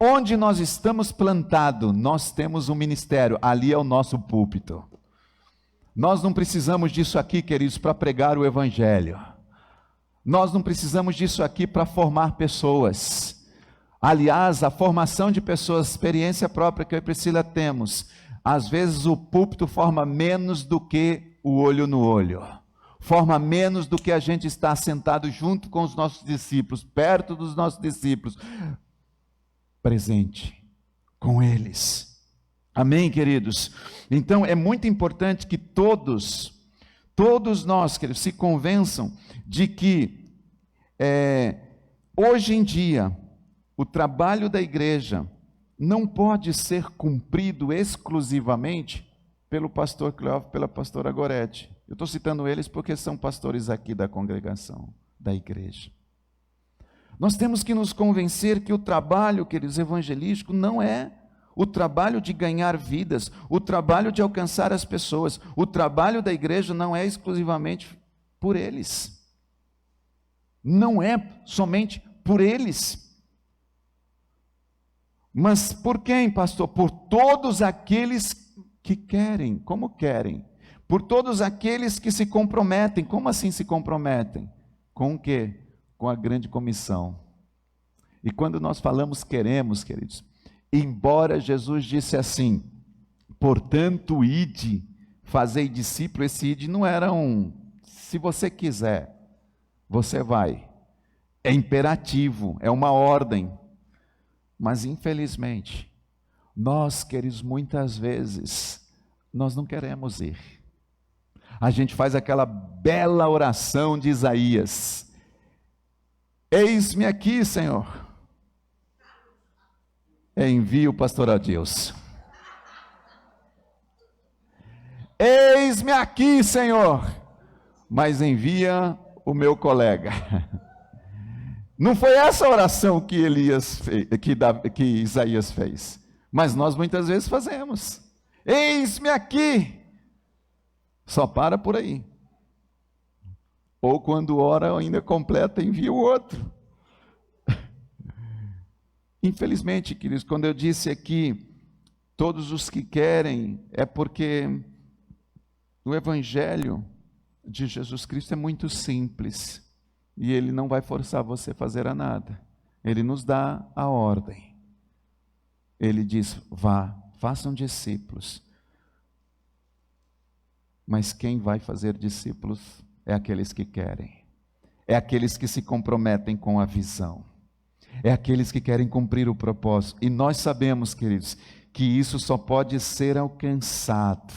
Speaker 1: Onde nós estamos plantados, nós temos um ministério, ali é o nosso púlpito. Nós não precisamos disso aqui, queridos, para pregar o Evangelho. Nós não precisamos disso aqui para formar pessoas. Aliás, a formação de pessoas, experiência própria que eu e Priscila temos, às vezes o púlpito forma menos do que o olho no olho. Forma menos do que a gente estar sentado junto com os nossos discípulos, perto dos nossos discípulos, presente com eles. Amém, queridos? Então é muito importante que todos nós, queridos, se convençam de que hoje em dia o trabalho da igreja não pode ser cumprido exclusivamente pelo pastor Cleófilo, pela pastora Gorete. Eu estou citando eles porque são pastores aqui da congregação, da igreja. Nós temos que nos convencer que o trabalho, queridos, evangelístico não é o trabalho de ganhar vidas, o trabalho de alcançar as pessoas. O trabalho da igreja não é exclusivamente por eles. Não é somente por eles. Mas por quem, pastor? Por todos aqueles que querem. Como querem? Por todos aqueles que se comprometem. Como assim se comprometem? Com o quê? Com a grande comissão. E quando nós falamos queremos, queridos, embora Jesus disse assim, portanto ide, fazei discípulo, esse ide não era se você quiser, você vai. É imperativo, é uma ordem. Mas infelizmente, nós, queridos, muitas vezes, nós não queremos ir. A gente faz aquela bela oração de Isaías, eis-me aqui, Senhor. Envia o pastor Adilson. Eis-me aqui, Senhor. Mas envia o meu colega. Não foi essa oração que que Isaías fez. Mas nós muitas vezes fazemos. Eis-me aqui. Só para por aí. Ou quando ora ainda completa, envia o outro. Infelizmente, queridos, quando eu disse aqui, todos os que querem, é porque O Evangelho de Jesus Cristo é muito simples e Ele não vai forçar você a fazer a nada. Ele nos dá a ordem. Ele diz: vá, façam discípulos. Mas quem vai fazer discípulos é aqueles que querem. É aqueles que se comprometem com a visão. É aqueles que querem cumprir o propósito. E nós sabemos, queridos, que isso só pode ser alcançado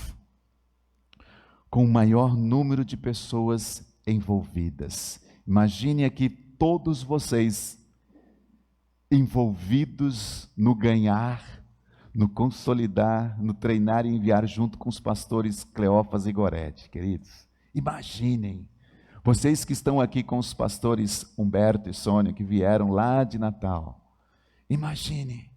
Speaker 1: com o maior número de pessoas envolvidas. Imagine aqui todos vocês envolvidos no ganhar, no consolidar, no treinar e enviar junto com os pastores Cleófas e Gorete, queridos. Imaginem, vocês que estão aqui com os pastores Humberto e Sônia, que vieram lá de Natal. Imagine,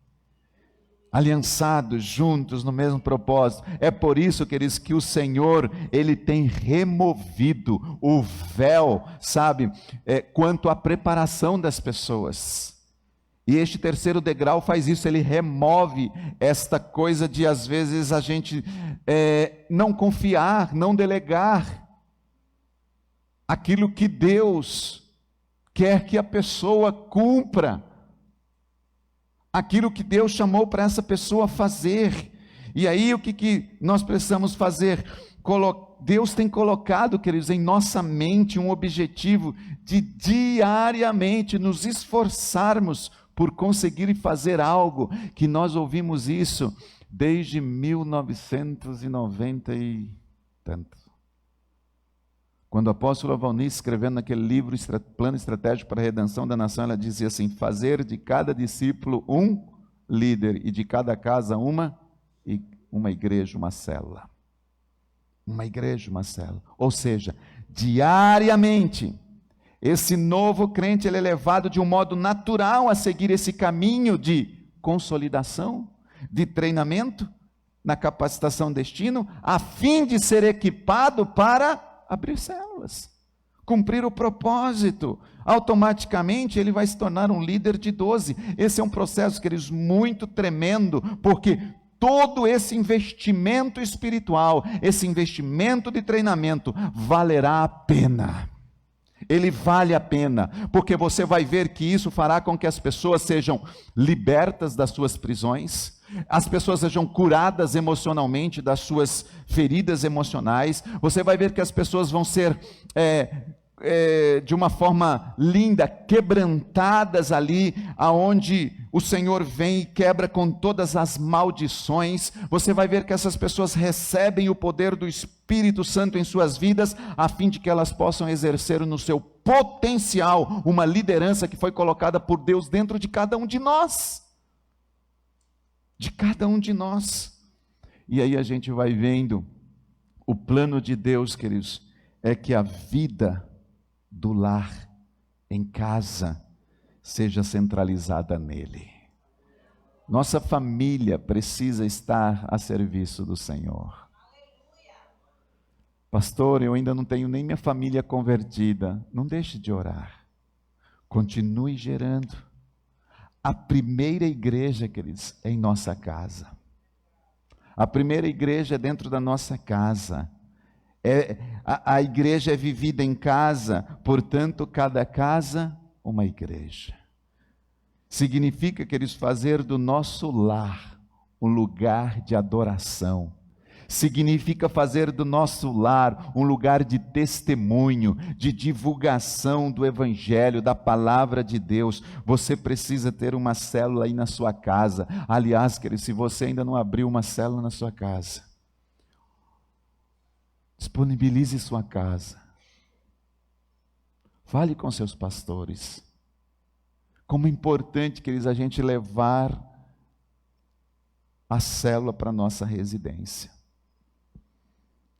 Speaker 1: aliançados, juntos, no mesmo propósito. É por isso, queridos, que o Senhor, Ele tem removido o véu, sabe, quanto à preparação das pessoas. E este terceiro degrau faz isso, ele remove esta coisa de, às vezes, a gente não confiar, não delegar aquilo que Deus quer que a pessoa cumpra, aquilo que Deus chamou para essa pessoa fazer. E aí o que nós precisamos fazer? Deus tem colocado, queridos, em nossa mente um objetivo de diariamente nos esforçarmos por conseguir fazer algo, que nós ouvimos isso desde 1990 e tanto. Quando o apóstolo Valnice, escrevendo naquele livro, Plano Estratégico para a Redenção da Nação, ela dizia assim: fazer de cada discípulo um líder, e de cada casa uma igreja, uma célula. Uma igreja, uma célula. Ou seja, diariamente, esse novo crente, ele é levado de um modo natural a seguir esse caminho de consolidação, de treinamento, na capacitação destino, a fim de ser equipado para abrir células, cumprir o propósito. Automaticamente ele vai se tornar um líder de 12. Esse é um processo, queridos, muito tremendo, porque todo esse investimento espiritual, esse investimento de treinamento, valerá a pena. Ele vale a pena, porque você vai ver que isso fará com que as pessoas sejam libertas das suas prisões, as pessoas sejam curadas emocionalmente das suas feridas emocionais. Você vai ver que as pessoas vão ser de uma forma linda, quebrantadas ali, aonde o Senhor vem e quebra com todas as maldições. Você vai ver que essas pessoas recebem o poder do Espírito Santo em suas vidas, a fim de que elas possam exercer no seu potencial uma liderança que foi colocada por Deus dentro de cada um de nós. De cada um de nós. E aí a gente vai vendo o plano de Deus, queridos, é que a vida do lar, em casa, seja centralizada nele. Nossa família precisa estar a serviço do Senhor. Pastor, eu ainda não tenho nem minha família convertida. Não deixe de orar. Continue gerando. A primeira igreja, queridos, é em nossa casa. A primeira igreja é dentro da nossa casa. A igreja é vivida em casa, portanto, cada casa, uma igreja. Significa, queridos, fazer do nosso lar um lugar de adoração. Significa fazer do nosso lar um lugar de testemunho, de divulgação do Evangelho, da Palavra de Deus. Você precisa ter uma célula aí na sua casa. Aliás, queridos, se você ainda não abriu uma célula na sua casa, disponibilize sua casa. Fale com seus pastores. Como é importante, queridos, a gente levar a célula para a nossa residência.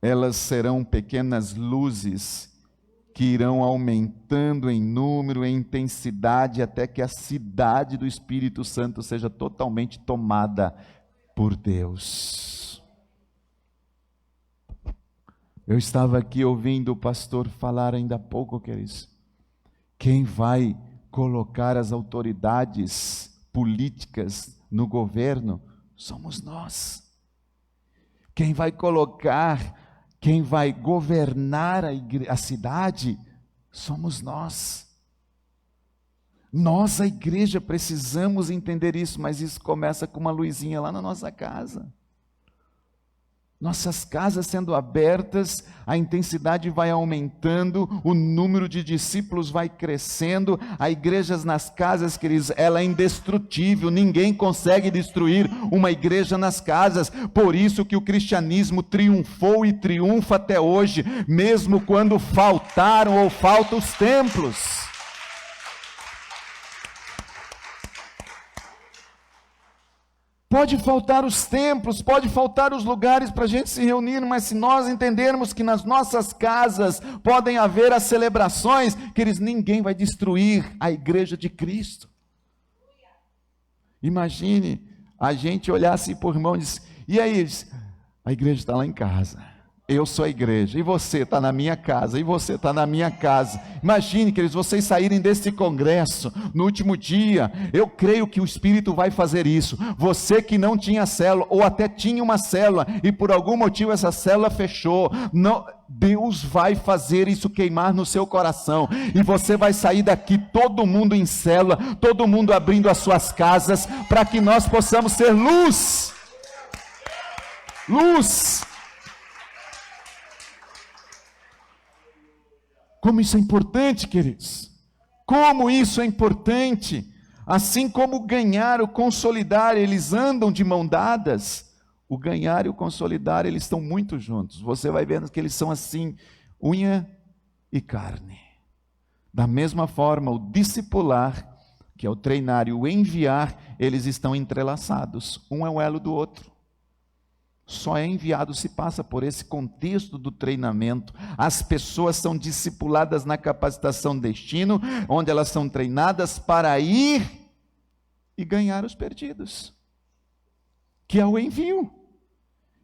Speaker 1: Elas serão pequenas luzes que irão aumentando em número, em intensidade, até que a cidade do Espírito Santo seja totalmente tomada por Deus. Eu estava aqui ouvindo o pastor falar ainda há pouco, queridos. Quem vai colocar as autoridades políticas no governo somos nós. Quem vai colocar Quem vai governar a cidade somos nós. Nós, a igreja, precisamos entender isso, mas isso começa com uma luzinha lá na nossa casa. Nossas casas sendo abertas, a intensidade vai aumentando, o número de discípulos vai crescendo, a igreja nas casas, queridos, ela é indestrutível, ninguém consegue destruir uma igreja nas casas, por isso que o cristianismo triunfou e triunfa até hoje, mesmo quando faltaram ou faltam os templos. Pode faltar os templos, pode faltar os lugares para a gente se reunir, mas se nós entendermos que nas nossas casas podem haver as celebrações, queridos, ninguém vai destruir a igreja de Cristo. Imagine a gente olhar assim por irmão e dizer, e aí, a igreja está lá em casa. Eu sou a igreja, e você está na minha casa, e você está na minha casa. Imagine, queridos, vocês saírem desse congresso no último dia. Eu creio que o Espírito vai fazer isso. Você que não tinha célula, ou até tinha uma célula, e por algum motivo essa célula fechou, não, Deus vai fazer isso queimar no seu coração, e você vai sair daqui todo mundo em célula, todo mundo abrindo as suas casas, para que nós possamos ser luz. Luz. Como isso é importante, queridos, como isso é importante, assim como o ganhar, o consolidar, eles andam de mão dadas, o ganhar e o consolidar, eles estão muito juntos, você vai vendo que eles são assim, unha e carne. Da mesma forma, o discipular, que é o treinar e o enviar, eles estão entrelaçados, um é o elo do outro. Só é enviado se passa por esse contexto do treinamento. As pessoas são discipuladas na capacitação destino, onde elas são treinadas para ir e ganhar os perdidos, que é o envio,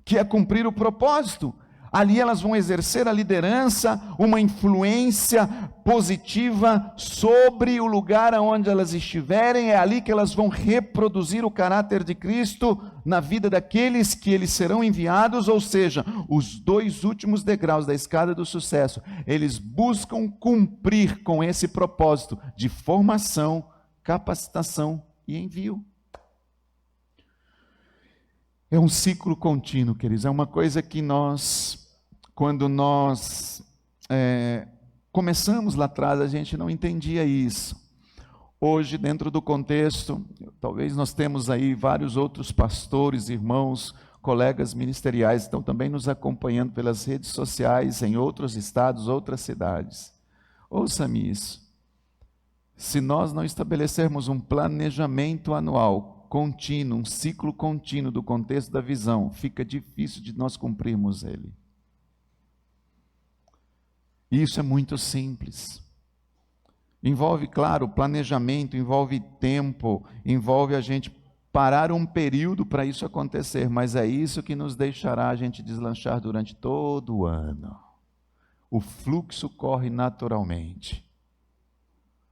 Speaker 1: que é cumprir o propósito. Ali elas vão exercer a liderança, uma influência positiva sobre o lugar onde elas estiverem, é ali que elas vão reproduzir o caráter de Cristo na vida daqueles que eles serão enviados, ou seja, os dois últimos degraus da escada do sucesso, eles buscam cumprir com esse propósito de formação, capacitação e envio. É um ciclo contínuo, queridos, é uma coisa que quando nós começamos lá atrás, a gente não entendia isso. Hoje, dentro do contexto, talvez nós temos aí vários outros pastores, irmãos, colegas ministeriais, estão também nos acompanhando pelas redes sociais, em outros estados, outras cidades. Ouça-me isso. Se nós não estabelecermos um planejamento anual, contínuo, um ciclo contínuo do contexto da visão, fica difícil de nós cumprirmos ele. Isso é muito simples. Envolve, claro, planejamento, envolve tempo, envolve a gente parar um período para isso acontecer, mas é isso que nos deixará a gente deslanchar durante todo o ano. O fluxo corre naturalmente.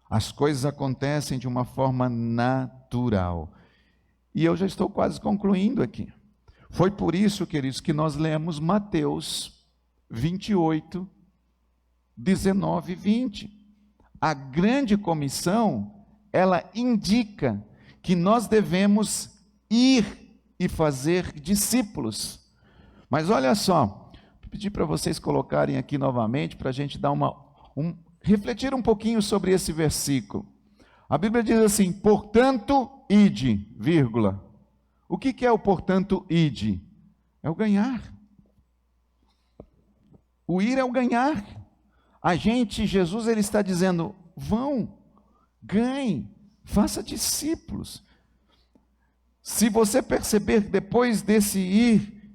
Speaker 1: As coisas acontecem de uma forma natural. E eu já estou quase concluindo aqui. Foi por isso, queridos, que nós lemos Mateus 28, 19 e 20. A grande comissão, ela indica que nós devemos ir e fazer discípulos. Mas olha só, vou pedir para vocês colocarem aqui novamente, para a gente dar refletir um pouquinho sobre esse versículo. A Bíblia diz assim, portanto, ide, vírgula. O que é o portanto, ide? É o ganhar. O ir é o ganhar. Jesus, ele está dizendo, vão, ganhem, faça discípulos. Se você perceber depois desse ir,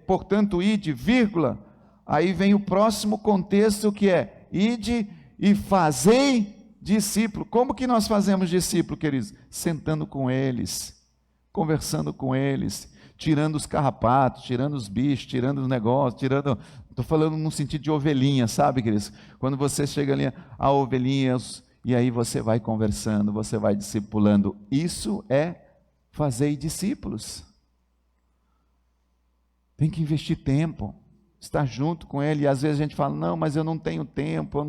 Speaker 1: portanto, ide, vírgula, aí vem o próximo contexto que é, ide e fazei discípulo. Como que nós fazemos discípulo, queridos? Sentando com eles, conversando com eles, tirando os carrapatos, tirando os bichos, tirando os negócios, estou falando no sentido de ovelhinha, sabe, queridos? Quando você chega ali, a ovelhinhas, e aí você vai conversando, você vai discipulando, isso é fazer discípulos. Tem que investir tempo, estar junto com Ele. E às vezes a gente fala, não, mas eu não tenho tempo, eu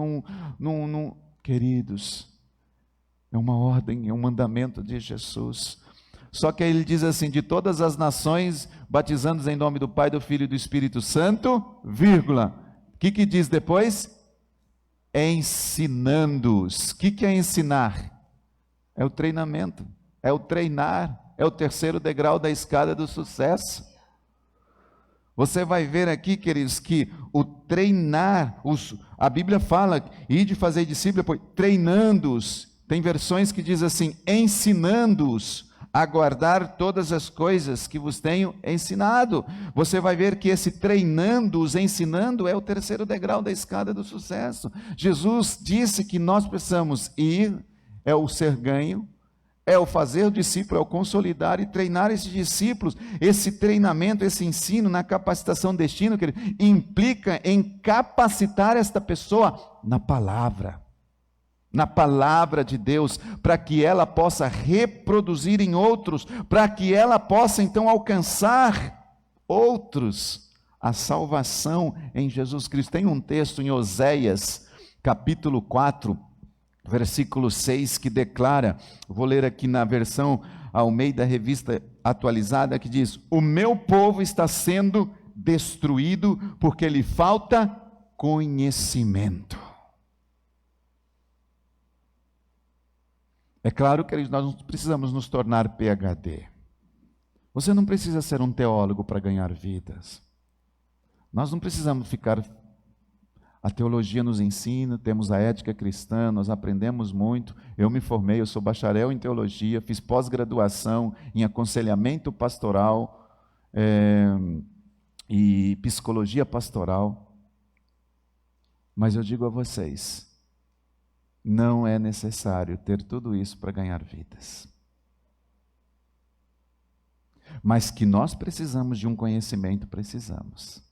Speaker 1: não. Queridos, é uma ordem, é um mandamento de Jesus. Só que aí ele diz assim, de todas as nações, batizando-os em nome do Pai, do Filho e do Espírito Santo, vírgula. O que diz depois? Ensinando-os. O que é ensinar? É o treinamento, é o treinar, é o terceiro degrau da escada do sucesso. Você vai ver aqui, queridos, que o treinar, a Bíblia fala, e de fazer discípulos, treinando-os. Tem versões que diz assim, ensinando-os a guardar todas as coisas que vos tenho ensinado. Você vai ver que esse treinando-os, ensinando, é o terceiro degrau da escada do sucesso. Jesus disse que nós precisamos ir, é o ser ganho, é o fazer o discípulo, é o consolidar e treinar esses discípulos. Esse treinamento, esse ensino na capacitação destino, querido, implica em capacitar esta pessoa na palavra de Deus, para que ela possa reproduzir em outros, para que ela possa então alcançar outros, a salvação em Jesus Cristo. Tem um texto em Oséias, capítulo 4, versículo 6, que declara, vou ler aqui na versão Almeida Revista Atualizada, que diz, o meu povo está sendo destruído porque lhe falta conhecimento. É claro que nós não precisamos nos tornar PhD. Você não precisa ser um teólogo para ganhar vidas. Nós não precisamos ficar... A teologia nos ensina, temos a ética cristã, nós aprendemos muito. Eu me formei, eu sou bacharel em teologia, fiz pós-graduação em aconselhamento pastoral e psicologia pastoral. Mas eu digo a vocês, não é necessário ter tudo isso para ganhar vidas. Mas que nós precisamos de um conhecimento, precisamos.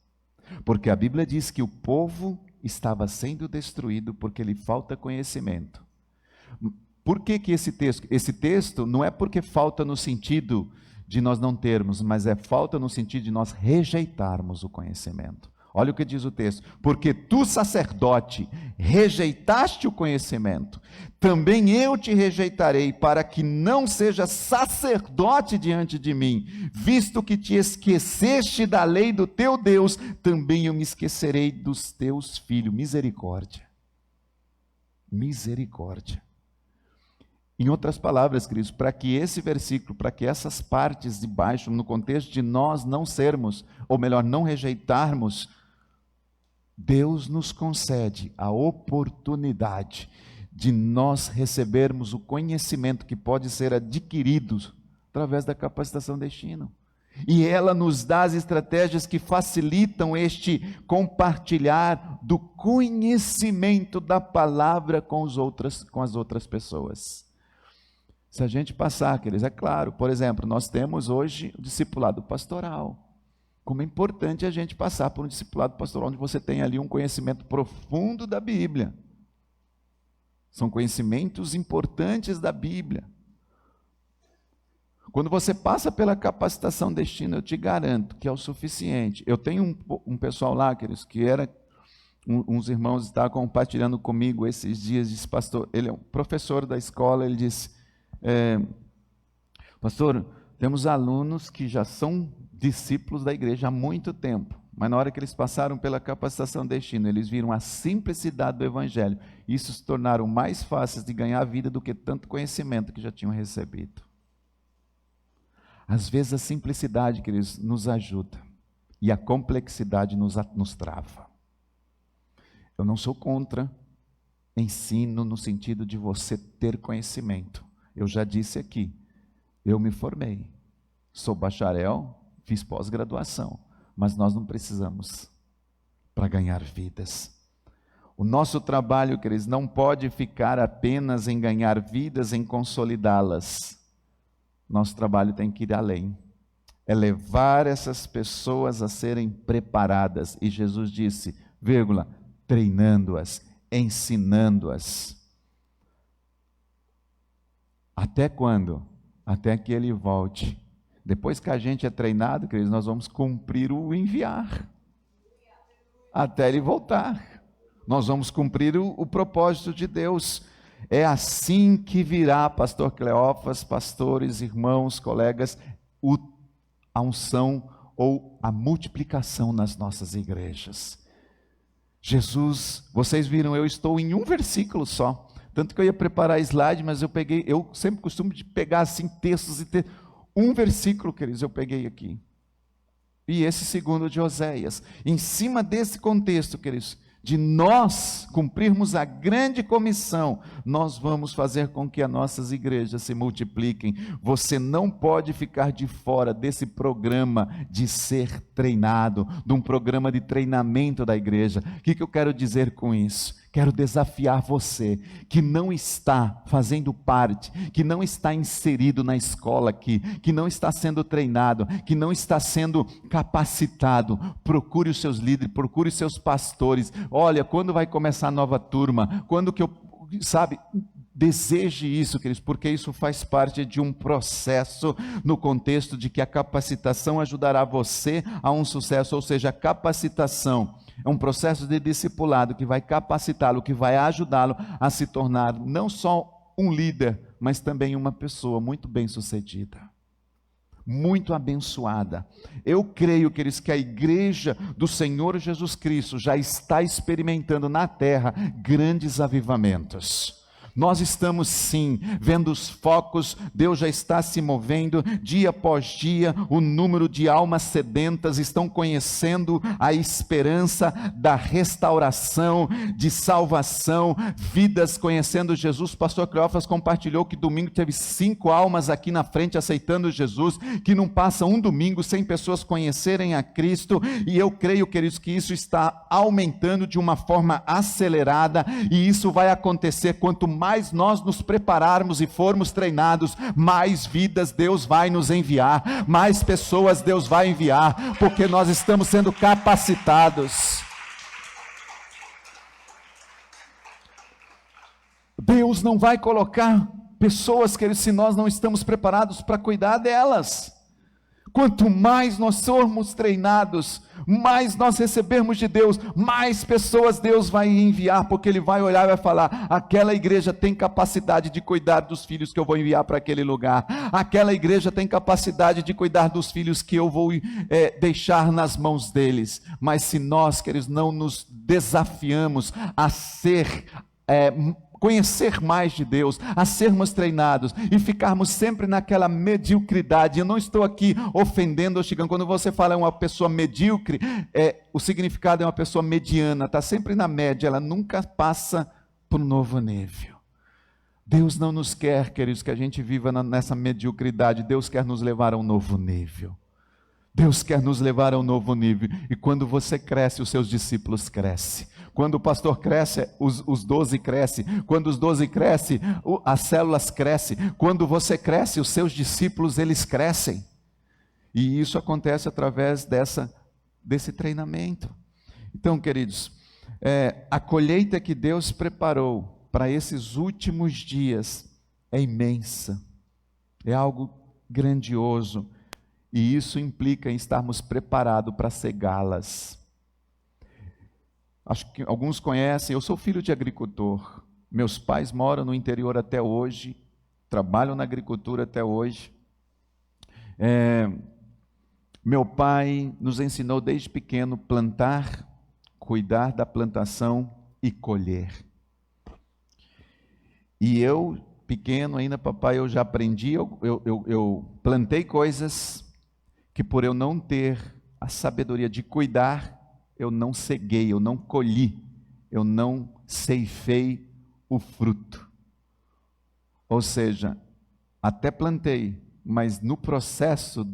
Speaker 1: Porque a Bíblia diz que o povo estava sendo destruído porque lhe falta conhecimento. Por que esse texto? Esse texto não é porque falta no sentido de nós não termos, mas é falta no sentido de nós rejeitarmos o conhecimento. Olha o que diz o texto, porque tu, sacerdote, rejeitaste o conhecimento, também eu te rejeitarei, para que não sejas sacerdote diante de mim, visto que te esqueceste da lei do teu Deus, também eu me esquecerei dos teus filhos. Misericórdia, misericórdia. Em outras palavras, queridos, para que esse versículo, para que essas partes de baixo, no contexto de nós não sermos, ou melhor, não rejeitarmos, Deus nos concede a oportunidade de nós recebermos o conhecimento que pode ser adquirido através da capacitação destino. E ela nos dá as estratégias que facilitam este compartilhar do conhecimento da palavra com as outras pessoas. Se a gente passar, queridos, é claro, por exemplo, nós temos hoje o discipulado pastoral. Como é importante a gente passar por um discipulado pastoral, onde você tem ali um conhecimento profundo da Bíblia. São conhecimentos importantes da Bíblia. Quando você passa pela capacitação destino, eu te garanto que é o suficiente. Eu tenho um pessoal lá, queridos, que era, uns irmãos estavam compartilhando comigo esses dias, disse, pastor, ele é um professor da escola, ele disse, pastor, temos alunos que já são discípulos da igreja há muito tempo, mas na hora que eles passaram pela capacitação destino, eles viram a simplicidade do evangelho, e isso se tornaram mais fáceis de ganhar a vida do que tanto conhecimento que já tinham recebido. Às vezes a simplicidade, queridos, nos ajuda, e a complexidade nos trava. Eu não sou contra ensino no sentido de você ter conhecimento. Eu já disse aqui, eu me formei, sou bacharel, fiz pós-graduação, mas nós não precisamos para ganhar vidas. O nosso trabalho, queridos, não pode ficar apenas em ganhar vidas, em consolidá-las. Nosso trabalho tem que ir além. É levar essas pessoas a serem preparadas. E Jesus disse, treinando-as, ensinando-as. Até quando? Até que Ele volte. Depois que a gente é treinado, queridos, nós vamos cumprir o enviar. até ele voltar. Nós vamos cumprir o propósito de Deus. É assim que virá, pastor Cleófas, pastores, irmãos, colegas, a unção ou a multiplicação nas nossas igrejas. Jesus, vocês viram, eu estou em um versículo só, tanto que eu ia preparar slide, mas eu sempre costumo de pegar assim textos e ter um versículo, queridos, eu peguei aqui. E esse segundo de Oséias. Em cima desse contexto, queridos, de nós cumprirmos a grande comissão, nós vamos fazer com que as nossas igrejas se multipliquem. Você não pode ficar de fora desse programa de ser treinado, de um programa de treinamento da igreja. O que eu quero dizer com isso? Quero desafiar você que não está fazendo parte, que não está inserido na escola aqui, que não está sendo treinado, que não está sendo capacitado. Procure os seus líderes, procure os seus pastores. Olha, quando vai começar a nova turma? Quando que deseje isso, queridos, porque isso faz parte de um processo no contexto de que a capacitação ajudará você a um sucesso, ou seja, a capacitação é um processo de discipulado que vai capacitá-lo, que vai ajudá-lo a se tornar não só um líder, mas também uma pessoa muito bem-sucedida, muito abençoada. Eu creio, queridos, que a igreja do Senhor Jesus Cristo já está experimentando na terra grandes avivamentos. Nós estamos sim, vendo os focos, Deus já está se movendo, dia após dia, o número de almas sedentas estão conhecendo a esperança da restauração, de salvação, vidas conhecendo Jesus. Pastor Cleófas compartilhou que domingo teve 5 almas aqui na frente aceitando Jesus, que não passa um domingo sem pessoas conhecerem a Cristo, e eu creio, queridos, que isso está aumentando de uma forma acelerada, e isso vai acontecer quanto mais nós nos prepararmos e formos treinados, mais vidas Deus vai nos enviar, mais pessoas Deus vai enviar, porque nós estamos sendo capacitados. Deus não vai colocar pessoas, queridos, se nós não estamos preparados para cuidar delas. Quanto mais nós formos treinados, mais nós recebermos de Deus, mais pessoas Deus vai enviar, porque Ele vai olhar e vai falar: aquela igreja tem capacidade de cuidar dos filhos que eu vou enviar para aquele lugar, aquela igreja tem capacidade de cuidar dos filhos que eu vou deixar nas mãos deles. Mas se nós, queridos, não nos desafiamos a conhecer mais de Deus, a sermos treinados e ficarmos sempre naquela mediocridade. Eu não estou aqui ofendendo ou chegando. Quando você fala uma pessoa medíocre, o significado é uma pessoa mediana, está sempre na média, ela nunca passa para um novo nível. Deus não nos quer, queridos, que a gente viva nessa mediocridade. Deus quer nos levar a um novo nível. Deus quer nos levar a um novo nível, e quando você cresce, os seus discípulos crescem. Quando o pastor cresce, os 12 crescem. Quando os 12 crescem, as células crescem. Quando você cresce, os seus discípulos, eles crescem. E isso acontece através desse treinamento. Então, queridos, a colheita que Deus preparou para esses últimos dias é imensa, é algo grandioso. E isso implica em estarmos preparados para cegá-las. Acho que alguns conhecem, eu sou filho de agricultor. Meus pais moram no interior até hoje, trabalham na agricultura até hoje. Meu pai nos ensinou desde pequeno plantar, cuidar da plantação e colher. E eu, pequeno ainda, papai, eu já aprendi, eu plantei coisas que por eu não ter a sabedoria de cuidar, eu não ceguei, eu não colhi, eu não ceifei o fruto. Ou seja, até plantei, mas no processo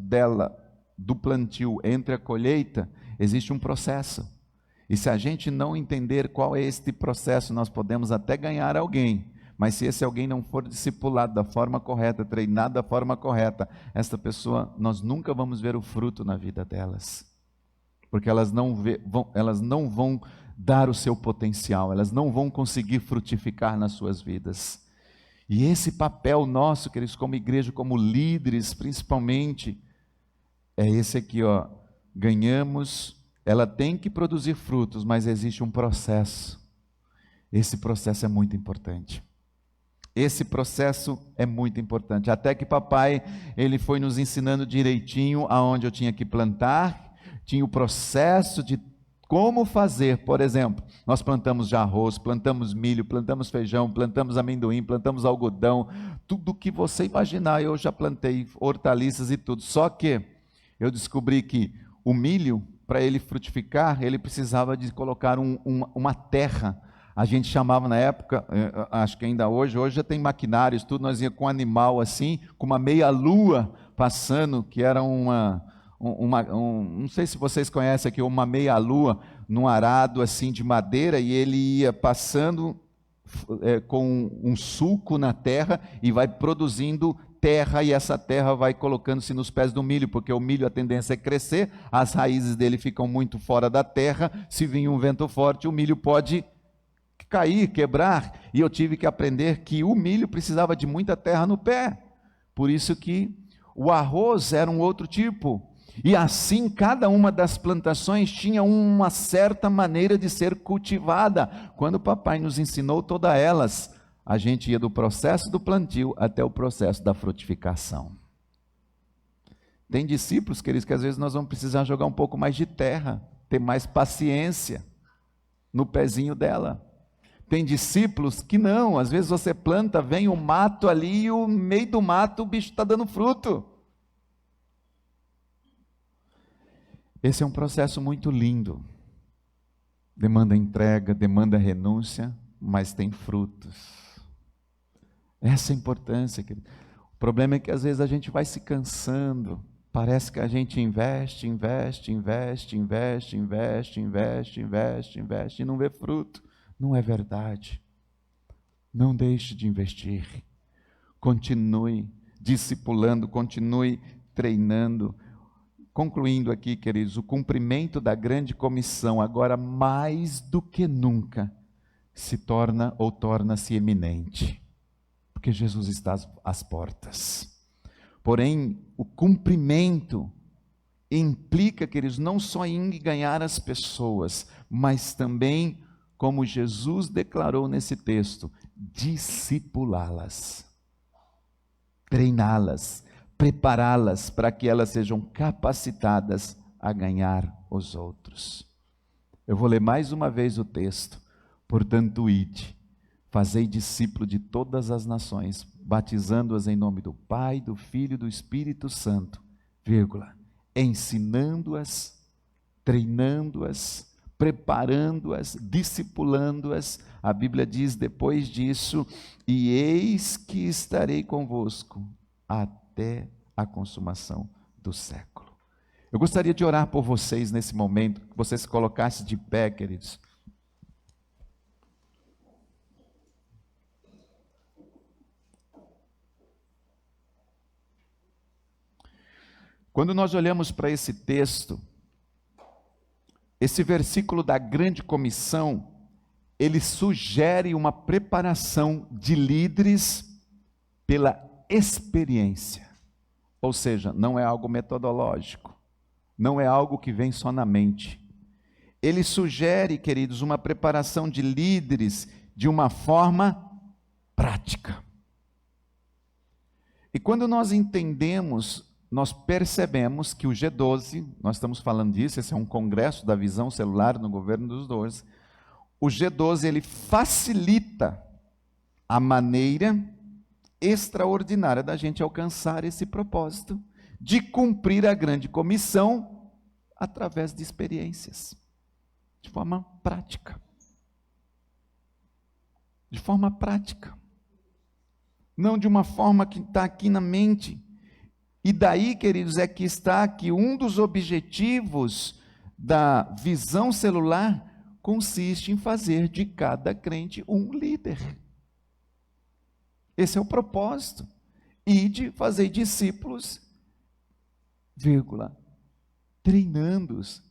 Speaker 1: do plantio entre a colheita, existe um processo. E se a gente não entender qual é este processo, nós podemos até ganhar alguém, mas se esse alguém não for discipulado da forma correta, treinado da forma correta, esta pessoa, nós nunca vamos ver o fruto na vida delas. Porque elas não vão dar o seu potencial, elas não vão conseguir frutificar nas suas vidas. E esse papel nosso, queridos, como igreja, como líderes, principalmente, é esse aqui, ó. Ganhamos ela tem que produzir frutos, mas existe um processo. Esse processo é muito importante. Esse processo é muito importante. Até que papai, ele foi nos ensinando direitinho aonde eu tinha que plantar, tinha o processo de como fazer. Por exemplo, nós plantamos já arroz, plantamos milho, plantamos feijão, plantamos amendoim, plantamos algodão, tudo que você imaginar eu já plantei, hortaliças e tudo. Só que eu descobri que o milho, para ele frutificar, ele precisava de colocar uma terra. A gente chamava na época, acho que ainda hoje já tem maquinários, tudo, nós íamos com um animal assim, com uma meia-lua passando, que era não sei se vocês conhecem aqui, uma meia-lua num arado assim de madeira, e ele ia passando com um sulco na terra e vai produzindo terra, e essa terra vai colocando-se nos pés do milho, porque o milho a tendência é crescer, as raízes dele ficam muito fora da terra, se vir um vento forte o milho pode cair, quebrar, e eu tive que aprender que o milho precisava de muita terra no pé, por isso que o arroz era um outro tipo, e assim cada uma das plantações tinha uma certa maneira de ser cultivada. Quando o papai nos ensinou todas elas, a gente ia do processo do plantio até o processo da frutificação. Tem discípulos, queridos, que às vezes nós vamos precisar jogar um pouco mais de terra, ter mais paciência no pezinho dela. Tem discípulos que não, às vezes você planta, vem o mato ali, e no meio do mato o bicho está dando fruto. Esse é um processo muito lindo, demanda entrega, demanda renúncia, mas tem frutos. Essa é a importância, querido. O problema é que às vezes a gente vai se cansando, parece que a gente investe e não vê fruto. Não é verdade. Não deixe de investir. Continue discipulando, continue treinando. Concluindo aqui, queridos, o cumprimento da grande comissão, agora mais do que nunca, se torna ou torna-se eminente, porque Jesus está às portas. Porém, o cumprimento implica, queridos, não só em ganhar as pessoas, mas também, como Jesus declarou nesse texto, discipulá-las, treiná-las, prepará-las para que elas sejam capacitadas a ganhar os outros. Eu vou ler mais uma vez o texto. Portanto, ide, fazei discípulo de todas as nações, batizando-as em nome do Pai, do Filho e do Espírito Santo, ensinando-as, treinando-as, preparando-as, discipulando-as. A Bíblia diz depois disso: e eis que estarei convosco até a consumação do século. Eu gostaria de orar por vocês nesse momento, que vocês se colocassem de pé, queridos. Quando nós olhamos para esse texto, esse versículo da grande comissão, ele sugere uma preparação de líderes pela experiência, ou seja, não é algo metodológico, não é algo que vem só na mente. Ele sugere, queridos, uma preparação de líderes de uma forma prática. E quando nós entendemos, nós percebemos que o G12, nós estamos falando disso, esse é um congresso da visão celular no governo dos 12, o G12 ele facilita a maneira extraordinária da gente alcançar esse propósito, de cumprir a grande comissão através de experiências, de forma prática. De forma prática. Não de uma forma que está aqui na mente. E daí, queridos, é que está que um dos objetivos da visão celular consiste em fazer de cada crente um líder. Esse é o propósito. Ide, fazer discípulos, treinando-os,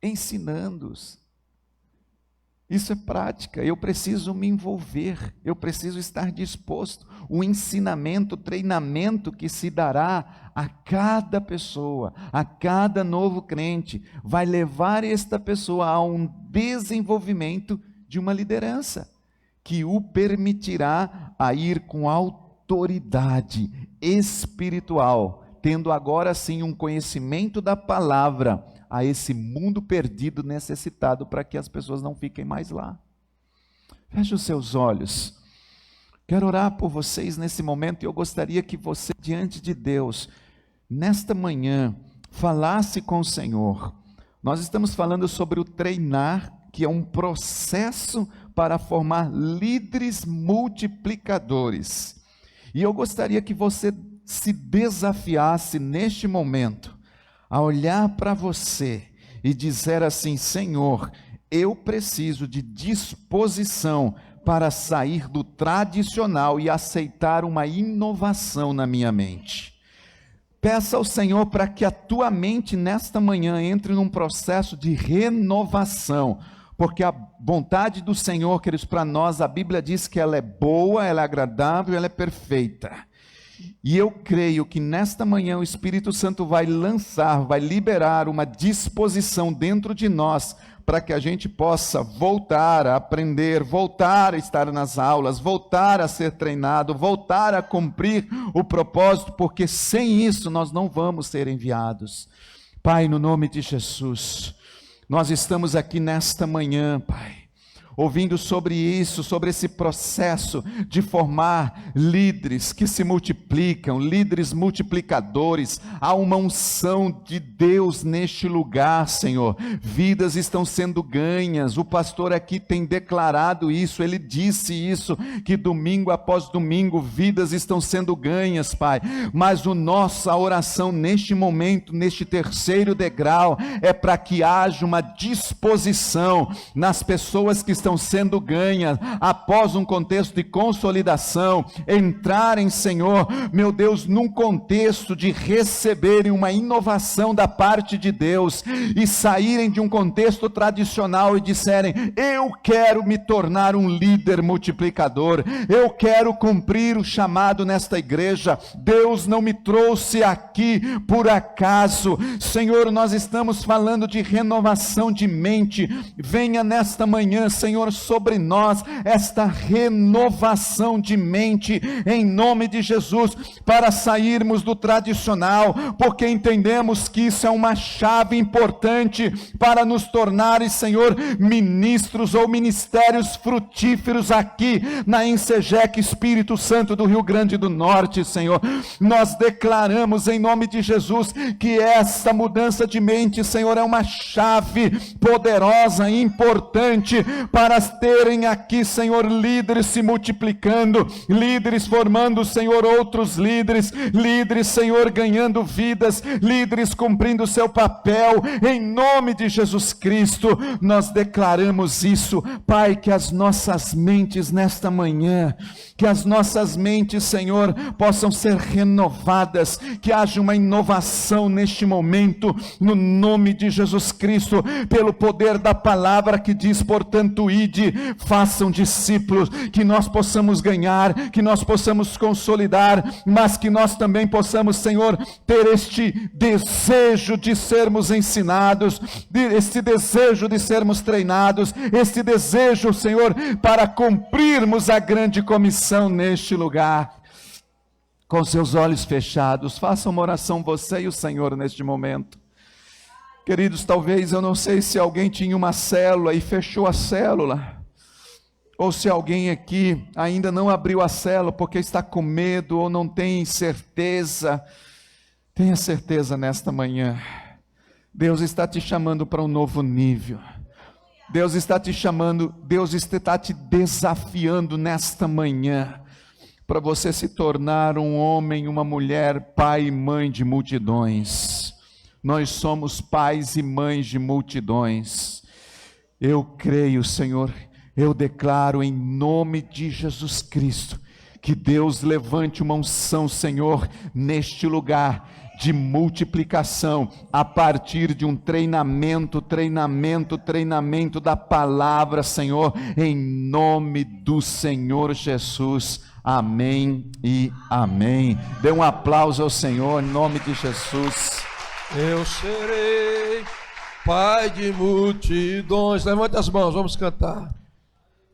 Speaker 1: ensinando-os. Isso é prática, eu preciso me envolver, eu preciso estar disposto. O ensinamento, o treinamento que se dará a cada pessoa, a cada novo crente, vai levar esta pessoa a um desenvolvimento de uma liderança, que o permitirá a ir com autoridade espiritual, tendo agora sim um conhecimento da palavra, a esse mundo perdido, necessitado, para que as pessoas não fiquem mais lá. Feche os seus olhos. Quero orar por vocês nesse momento, e eu gostaria que você, diante de Deus, nesta manhã, falasse com o Senhor. Nós estamos falando sobre o treinar, que é um processo para formar líderes multiplicadores. E eu gostaria que você se desafiasse neste momento, a olhar para você e dizer assim: Senhor, eu preciso de disposição para sair do tradicional e aceitar uma inovação na minha mente. Peça ao Senhor para que a tua mente nesta manhã entre num processo de renovação, porque a vontade do Senhor, queridos, para nós, a Bíblia diz que ela é boa, ela é agradável, ela é perfeita. E eu creio que nesta manhã o Espírito Santo vai liberar uma disposição dentro de nós, para que a gente possa voltar a aprender, voltar a estar nas aulas, voltar a ser treinado, voltar a cumprir o propósito, porque sem isso nós não vamos ser enviados. Pai, no nome de Jesus, nós estamos aqui nesta manhã, Pai, ouvindo sobre isso, sobre esse processo de formar líderes que se multiplicam, líderes multiplicadores. Há uma unção de Deus neste lugar, Senhor. Vidas estão sendo ganhas. O pastor aqui tem declarado isso, ele disse isso, que domingo após domingo vidas estão sendo ganhas, Pai. Mas a nossa oração neste momento, neste terceiro degrau, é para que haja uma disposição nas pessoas que estão sendo ganhas, após um contexto de consolidação, entrarem, Senhor, meu Deus, num contexto de receberem uma inovação da parte de Deus, e saírem de um contexto tradicional e disserem: eu quero me tornar um líder multiplicador, eu quero cumprir o chamado nesta igreja. Deus não me trouxe aqui por acaso. Senhor, nós estamos falando de renovação de mente. Venha nesta manhã, Senhor, sobre nós esta renovação de mente, em nome de Jesus, para sairmos do tradicional, porque entendemos que isso é uma chave importante para nos tornares, Senhor, ministros ou ministérios frutíferos aqui na Ensegec Espírito Santo do Rio Grande do Norte, Senhor. Nós declaramos em nome de Jesus que essa mudança de mente, Senhor, é uma chave poderosa e importante para terem aqui, Senhor, líderes se multiplicando, líderes formando, Senhor, outros líderes, Senhor, ganhando vidas, líderes cumprindo o seu papel, em nome de Jesus Cristo. Nós declaramos isso, Pai, que as nossas mentes nesta manhã, que as nossas mentes, Senhor, possam ser renovadas, que haja uma inovação neste momento, no nome de Jesus Cristo, pelo poder da palavra que diz: portanto, ide, façam discípulos, que nós possamos ganhar, que nós possamos consolidar, mas que nós também possamos, Senhor, ter este desejo de sermos ensinados, este desejo de sermos treinados, este desejo, Senhor, para cumprirmos a grande comissão neste lugar. Com seus olhos fechados, faça uma oração você e o Senhor neste momento. Queridos, talvez, eu não sei se alguém tinha uma célula e fechou a célula, ou se alguém aqui ainda não abriu a célula porque está com medo ou não tem certeza. Tenha certeza nesta manhã, Deus está te chamando para um novo nível. Deus está te chamando, Deus está te desafiando nesta manhã, para você se tornar um homem, uma mulher, pai e mãe de multidões. Nós somos pais e mães de multidões. Eu creio, Senhor, eu declaro em nome de Jesus Cristo, que Deus levante uma unção, Senhor, neste lugar, de multiplicação, a partir de um treinamento da palavra, Senhor, em nome do Senhor Jesus. Amém e amém. Dê um aplauso ao Senhor, em nome de Jesus.
Speaker 2: Eu serei pai de multidões. Levante as mãos, vamos cantar.